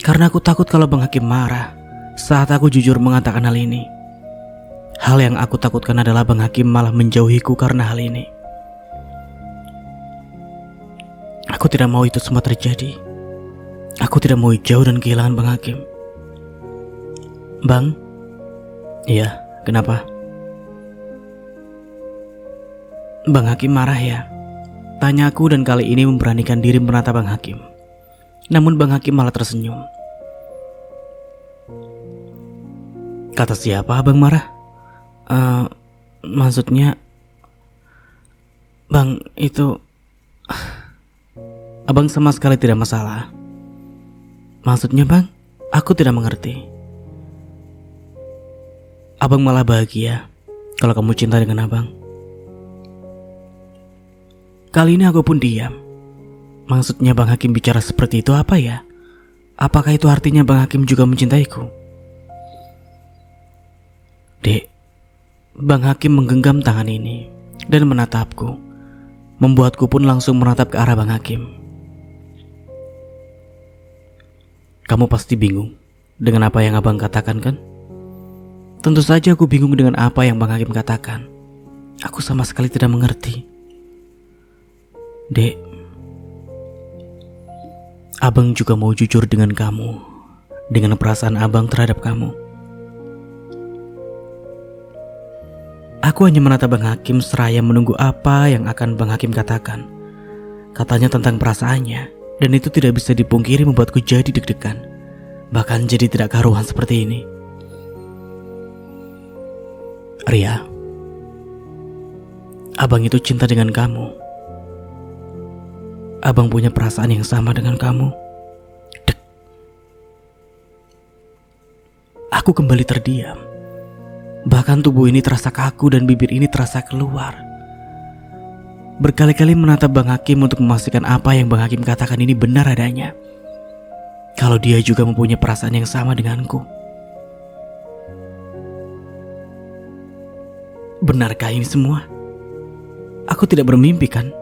Karena aku takut kalau Bang Hakim marah saat aku jujur mengatakan hal ini. Hal yang aku takutkan adalah Bang Hakim malah menjauhiku karena hal ini. Aku tidak mau itu semua terjadi. Aku tidak mau jauh dan kehilangan Bang Hakim. Bang? Iya, kenapa? Bang Hakim marah ya? Tanya aku, dan kali ini memberanikan diri menatap Bang Hakim. Namun Bang Hakim malah tersenyum. Kata siapa Abang marah? Maksudnya Bang, itu Abang sama sekali tidak masalah. Maksudnya Bang, aku tidak mengerti. Abang malah bahagia kalau kamu cinta dengan Abang. Kali ini aku pun diam. Maksudnya Bang Hakim bicara seperti itu apa ya? Apakah itu artinya Bang Hakim juga mencintaiku? Dek, Bang Hakim menggenggam tangan ini dan menatapku, membuatku pun langsung menatap ke arah Bang Hakim. Kamu pasti bingung dengan apa yang Abang katakan kan? Tentu saja aku bingung dengan apa yang Bang Hakim katakan. Aku sama sekali tidak mengerti. Dek, Abang juga mau jujur dengan kamu, dengan perasaan Abang terhadap kamu. Aku hanya menatap Bang Hakim seraya menunggu apa yang akan Bang Hakim katakan. Katanya tentang perasaannya, dan itu tidak bisa dipungkiri membuatku jadi deg-degan, bahkan jadi tidak karuan seperti ini. Ria, Abang itu cinta dengan kamu. Abang punya perasaan yang sama dengan kamu. Dek. Aku kembali terdiam. Bahkan tubuh ini terasa kaku dan bibir ini terasa keluar. Berkali-kali menatap Bang Hakim untuk memastikan apa yang Bang Hakim katakan ini benar adanya. Kalau dia juga mempunyai perasaan yang sama denganku. Benarkah ini semua? Aku tidak bermimpi kan?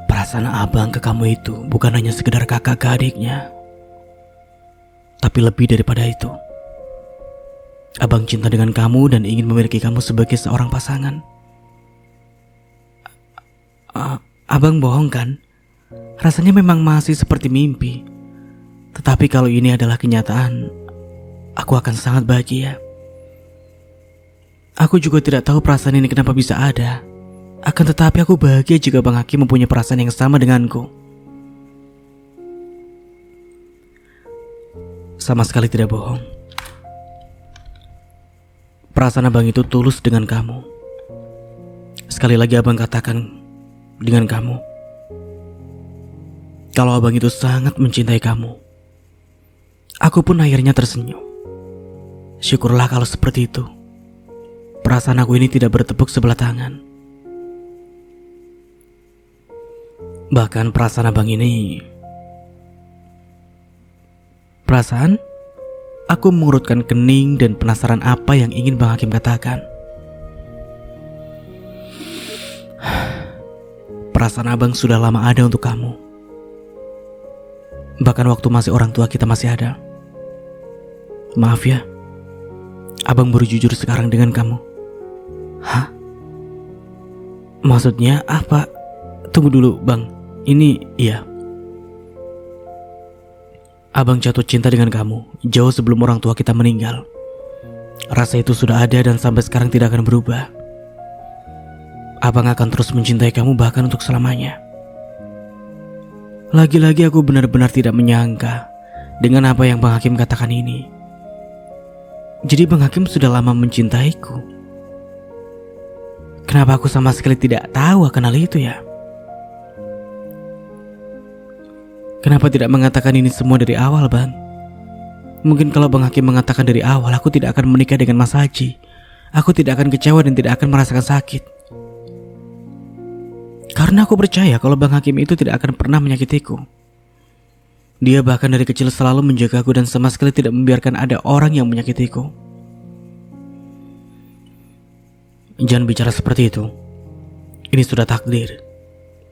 Perasaan Abang ke kamu itu bukan hanya sekedar kakak ke adiknya, tapi lebih daripada itu. Abang cinta dengan kamu dan ingin memiliki kamu sebagai seorang pasangan. Abang bohong kan? Rasanya memang masih seperti mimpi. Tetapi kalau ini adalah kenyataan, aku akan sangat bahagia. Aku juga tidak tahu perasaan ini kenapa bisa ada. Akan tetapi aku bahagia jika Bang Hakim mempunyai perasaan yang sama denganku. Sama sekali tidak bohong. Perasaan Abang itu tulus dengan kamu. Sekali lagi Abang katakan dengan kamu. Kalau Abang itu sangat mencintai kamu. Aku pun akhirnya tersenyum. Syukurlah kalau seperti itu. Perasaan aku ini tidak bertepuk sebelah tangan. Bahkan perasaan Abang ini... Perasaan? Aku mengurutkan kening dan penasaran apa yang ingin Bang Hakim katakan. Perasaan Abang sudah lama ada untuk kamu. Bahkan waktu masih orang tua kita masih ada. Maaf ya, Abang baru jujur sekarang dengan kamu. Hah? Maksudnya apa? Tunggu dulu Bang, ini iya. Abang jatuh cinta dengan kamu jauh sebelum orang tua kita meninggal. Rasa itu sudah ada dan sampai sekarang tidak akan berubah. Abang akan terus mencintai kamu bahkan untuk selamanya. Lagi-lagi aku benar-benar tidak menyangka dengan apa yang Bang Hakim katakan ini. Jadi Bang Hakim sudah lama mencintaiku. Kenapa aku sama sekali tidak tahu akan hal itu ya? Kenapa tidak mengatakan ini semua dari awal, Bang? Mungkin kalau Bang Hakim mengatakan dari awal, aku tidak akan menikah dengan Mas Haji. Aku tidak akan kecewa dan tidak akan merasakan sakit. Karena aku percaya kalau Bang Hakim itu tidak akan pernah menyakitiku. Dia bahkan dari kecil selalu menjagaku dan sama sekali tidak membiarkan ada orang yang menyakitiku. Jangan bicara seperti itu. Ini sudah takdir.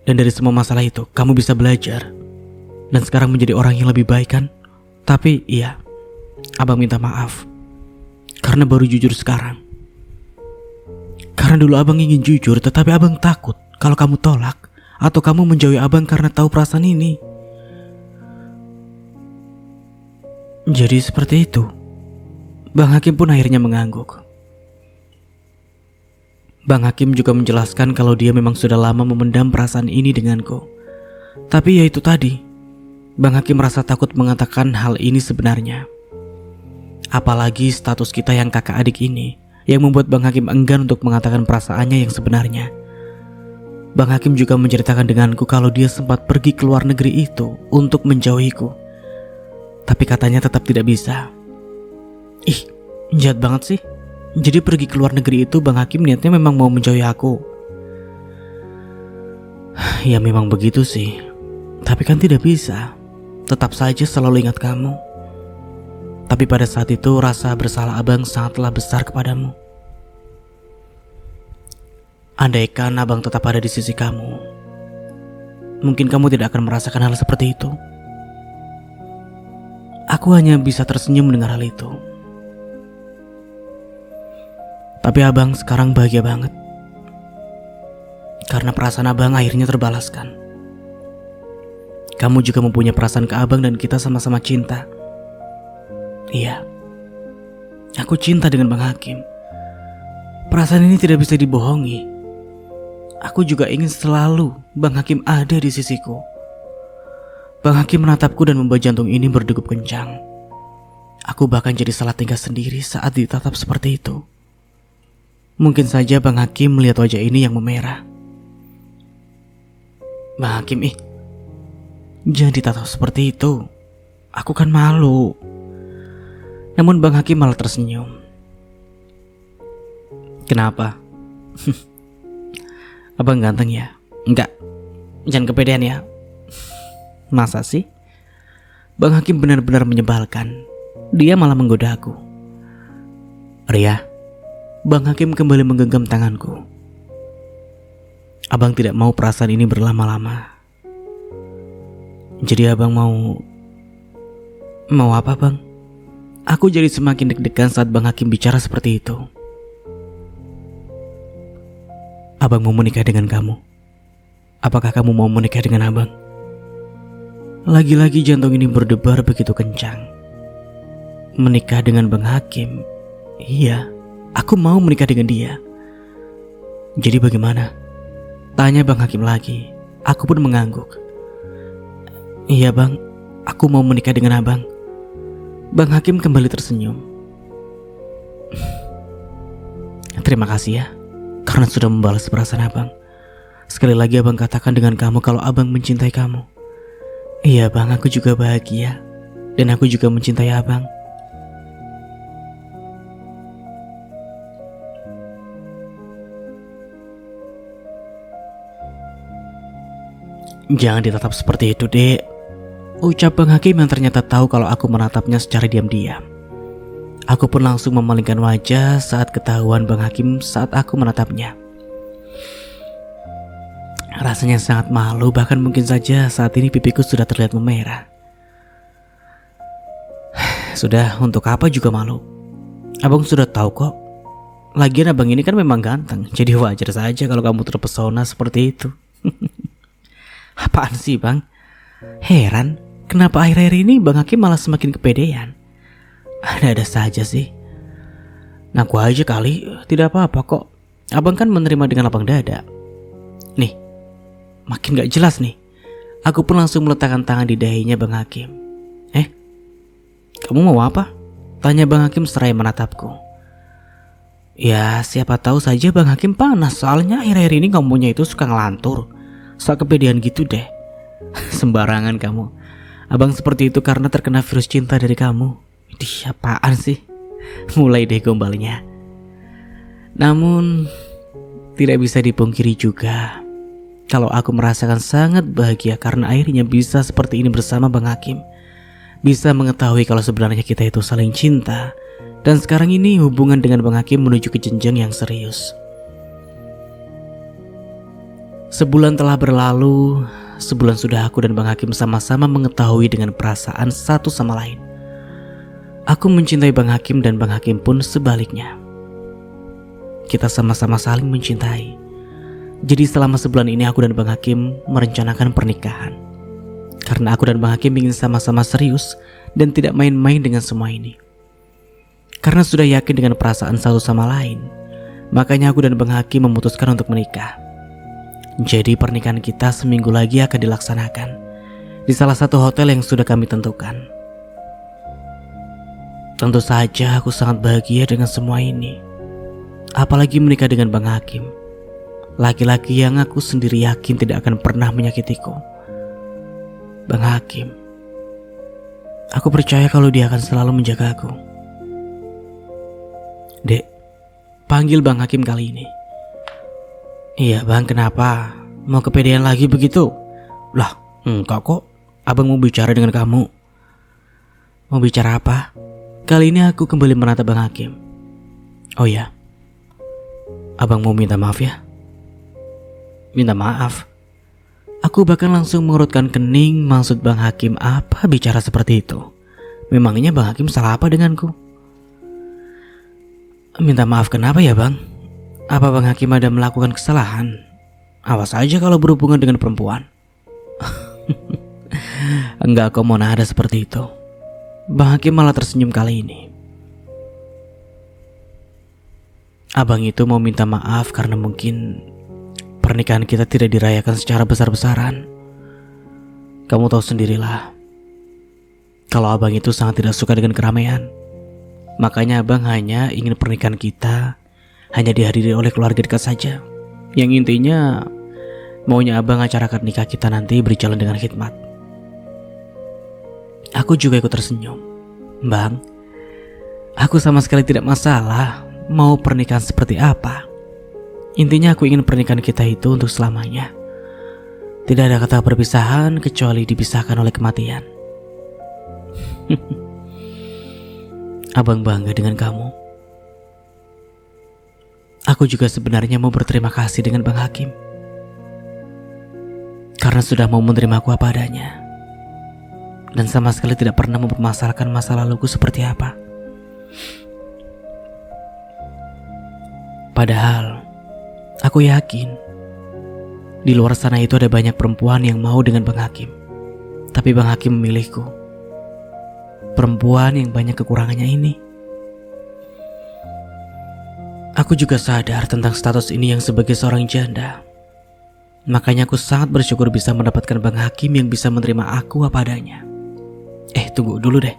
Dan dari semua masalah itu kamu bisa belajar. Dan sekarang menjadi orang yang lebih baik kan? Tapi iya, abang minta maaf karena baru jujur sekarang. Karena dulu abang ingin jujur, tetapi abang takut kalau kamu tolak atau kamu menjauhi abang karena tahu perasaan ini. Jadi seperti itu. Bang Hakim pun akhirnya mengangguk. Bang Hakim juga menjelaskan kalau dia memang sudah lama memendam perasaan ini denganku. Tapi ya itu tadi, Bang Hakim merasa takut mengatakan hal ini sebenarnya. Apalagi status kita yang kakak adik ini, yang membuat Bang Hakim enggan untuk mengatakan perasaannya yang sebenarnya. Bang Hakim juga menceritakan denganku kalau dia sempat pergi ke luar negeri itu untuk menjauhiku. Tapi katanya tetap tidak bisa. Ih, jahat banget sih. Jadi pergi ke luar negeri itu Bang Hakim niatnya memang mau menjauhi aku. Ya memang begitu sih. Tapi kan tidak bisa. Tetap saja selalu ingat kamu. Tapi pada saat itu rasa bersalah abang sangatlah besar kepadamu. Andaikan abang tetap ada di sisi kamu, mungkin kamu tidak akan merasakan hal seperti itu. Aku hanya bisa tersenyum mendengar hal itu. Tapi abang sekarang bahagia banget. Karena perasaan abang akhirnya terbalaskan. Kamu juga mempunyai perasaan ke abang dan kita sama-sama cinta. Iya, aku cinta dengan Bang Hakim. Perasaan ini tidak bisa dibohongi. Aku juga ingin selalu Bang Hakim ada di sisiku. Bang Hakim menatapku dan membuat jantung ini berdegup kencang. Aku bahkan jadi salah tingkah sendiri saat ditatap seperti itu. Mungkin saja Bang Hakim melihat wajah ini yang memerah. Bang Hakim, jangan ditatap seperti itu. Aku kan malu. Namun Bang Hakim malah tersenyum. Kenapa? Abang ganteng ya? Enggak, jangan kepedean ya. Masa sih? Bang Hakim benar-benar menyebalkan. Dia malah menggoda aku. Ria, Bang Hakim kembali menggenggam tanganku. Abang tidak mau perasaan ini berlama-lama. Jadi abang mau apa bang? Aku jadi semakin deg-degan saat Bang Hakim bicara seperti itu. Abang mau menikah dengan kamu. Apakah kamu mau menikah dengan abang? Lagi-lagi jantung ini berdebar begitu kencang. Menikah dengan Bang Hakim? Iya, aku mau menikah dengan dia. Jadi bagaimana? Tanya Bang Hakim lagi. Aku pun mengangguk. Iya bang, aku mau menikah dengan abang. Bang Hakim kembali tersenyum. Terima kasih ya, karena sudah membalas perasaan abang. Sekali lagi abang katakan dengan kamu kalau abang mencintai kamu. Iya bang, aku juga bahagia. Dan aku juga mencintai abang. Jangan ditatap seperti itu, Dek. Ucap Bang Hakim yang ternyata tahu kalau aku menatapnya secara diam-diam. Aku pun langsung memalingkan wajah saat ketahuan Bang Hakim saat aku menatapnya. Rasanya sangat malu, bahkan mungkin saja saat ini pipiku sudah terlihat memerah. Sudah, untuk apa juga malu? Abang sudah tahu kok. Lagian abang ini kan memang ganteng, jadi wajar saja kalau kamu terpesona seperti itu. Apaan sih bang? Heran, kenapa akhir-akhir ini Bang Hakim malah semakin kepedean? Ada-ada saja sih. Ngaku aja kali, tidak apa-apa kok. Abang kan menerima dengan lapang dada. Nih, makin gak jelas nih. Aku pun langsung meletakkan tangan di dahinya Bang Hakim. Kamu mau apa? Tanya Bang Hakim seraya menatapku. Ya siapa tahu saja Bang Hakim panas, soalnya akhir-akhir ini ngomongnya itu suka ngelantur. Soal kepedean gitu deh. Sembarangan kamu. Abang seperti itu karena terkena virus cinta dari kamu. Idih, apaan sih? Mulai deh gombalnya. Namun tidak bisa dipungkiri juga kalau aku merasakan sangat bahagia karena akhirnya bisa seperti ini bersama Bang Hakim. Bisa mengetahui kalau sebenarnya kita itu saling cinta. Dan sekarang ini hubungan dengan Bang Hakim menuju ke jenjang yang serius. Sebulan telah berlalu. Sebulan sudah aku dan Bang Hakim sama-sama mengetahui dengan perasaan satu sama lain. Aku mencintai Bang Hakim dan Bang Hakim pun sebaliknya. Kita sama-sama saling mencintai. Jadi selama sebulan ini aku dan Bang Hakim merencanakan pernikahan. Karena aku dan Bang Hakim ingin sama-sama serius dan tidak main-main dengan semua ini. Karena sudah yakin dengan perasaan satu sama lain, makanya aku dan Bang Hakim memutuskan untuk menikah. Jadi pernikahan kita seminggu lagi akan dilaksanakan di salah satu hotel yang sudah kami tentukan. Tentu saja aku sangat bahagia dengan semua ini. Apalagi menikah dengan Bang Hakim, laki-laki yang aku sendiri yakin tidak akan pernah menyakitiku. Bang Hakim, aku percaya kalau dia akan selalu menjagaku. Dek, panggil Bang Hakim kali ini. Iya bang, kenapa? Mau kepedean lagi begitu? Lah, enggak kok. Abang mau bicara dengan kamu. Mau bicara apa? Kali ini aku kembali menatap Bang Hakim. Oh ya, abang mau minta maaf ya? Minta maaf? Aku bahkan langsung mengurutkan kening. Maksud Bang Hakim apa bicara seperti itu? Memangnya Bang Hakim salah apa denganku? Minta maaf kenapa ya bang? Apa Bang Hakim ada melakukan kesalahan? Awas aja kalau berhubungan dengan perempuan. Enggak kok Mona, ada seperti itu. Bang Hakim malah tersenyum kali ini. Abang itu mau minta maaf karena mungkin pernikahan kita tidak dirayakan secara besar-besaran. Kamu tahu sendirilah, kalau abang itu sangat tidak suka dengan keramaian. Makanya abang hanya ingin pernikahan kita hanya dihadiri oleh keluarga dekat saja. Yang intinya maunya abang acara akad nikah kita nanti berjalan dengan khidmat. Aku juga ikut tersenyum. Bang, aku sama sekali tidak masalah mau pernikahan seperti apa. Intinya aku ingin pernikahan kita itu untuk selamanya. Tidak ada kata perpisahan kecuali dipisahkan oleh kematian. Abang bangga dengan kamu. Aku juga sebenarnya mau berterima kasih dengan Bang Hakim karena sudah mau menerima aku apa adanya dan sama sekali tidak pernah mempermasalahkan masa laluku seperti apa. Padahal aku yakin di luar sana itu ada banyak perempuan yang mau dengan Bang Hakim. Tapi Bang Hakim memilihku, perempuan yang banyak kekurangannya ini. Aku juga sadar tentang status ini yang sebagai seorang janda. Makanya aku sangat bersyukur bisa mendapatkan Bang Hakim yang bisa menerima aku apa adanya. Tunggu dulu deh.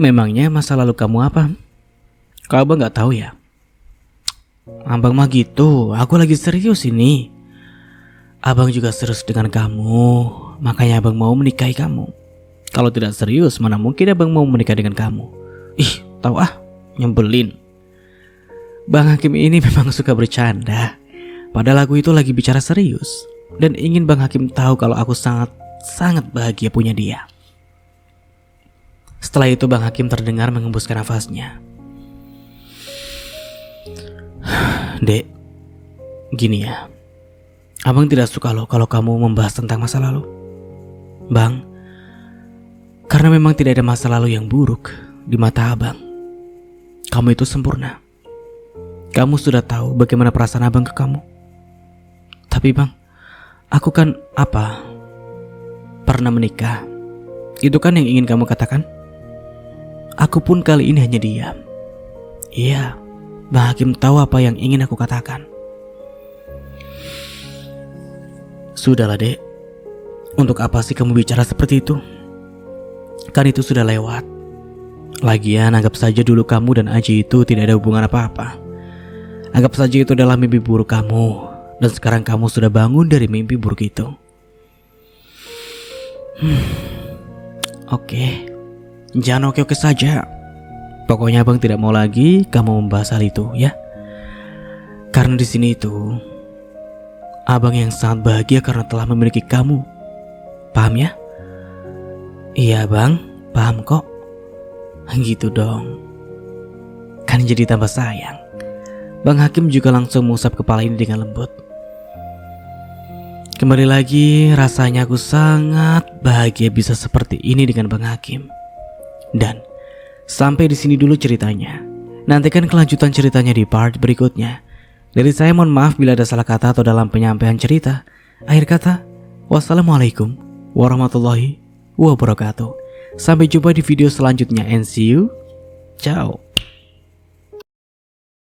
Memangnya masa lalu kamu apa? Kau abang gak tahu ya? Abang mah gitu, aku lagi serius ini. Abang juga serius dengan kamu, makanya abang mau menikahi kamu. Kalau tidak serius, mana mungkin abang mau menikah dengan kamu? Tahu nyebelin. Bang Hakim ini memang suka bercanda. Padahal aku itu lagi bicara serius dan ingin Bang Hakim tahu kalau aku sangat bahagia punya dia. Setelah itu Bang Hakim terdengar mengembuskan nafasnya. Dek, gini ya. Abang tidak suka loh kalau kamu membahas tentang masa lalu. Bang, karena memang tidak ada masa lalu yang buruk di mata abang. Kamu itu sempurna. Kamu sudah tahu bagaimana perasaan abang ke kamu. Tapi bang, aku kan pernah menikah. Itu kan yang ingin kamu katakan. Aku pun kali ini hanya diam. Iya, Bang Hakim tahu apa yang ingin aku katakan. Sudahlah dek, untuk apa sih kamu bicara seperti itu? Kan itu sudah lewat. Lagian anggap saja dulu kamu dan Aji itu tidak ada hubungan apa-apa. Anggap saja itu adalah mimpi buruk kamu. Dan sekarang kamu sudah bangun dari mimpi buruk itu. Oke. Jangan oke-oke saja. Pokoknya abang tidak mau lagi kamu membahas hal itu ya. Karena di sini itu abang yang sangat bahagia karena telah memiliki kamu. Paham ya? Iya bang, paham kok. Gitu dong. Kan jadi tambah sayang. Bang Hakim juga langsung mengusap kepala ini dengan lembut. Kembali lagi, rasanya aku sangat bahagia bisa seperti ini dengan Bang Hakim. Dan sampai di sini dulu ceritanya. Nantikan kelanjutan ceritanya di part berikutnya. Dari saya mohon maaf bila ada salah kata atau dalam penyampaian cerita. Akhir kata, wassalamualaikum warahmatullahi wabarakatuh. Sampai jumpa di video selanjutnya and see you. Ciao.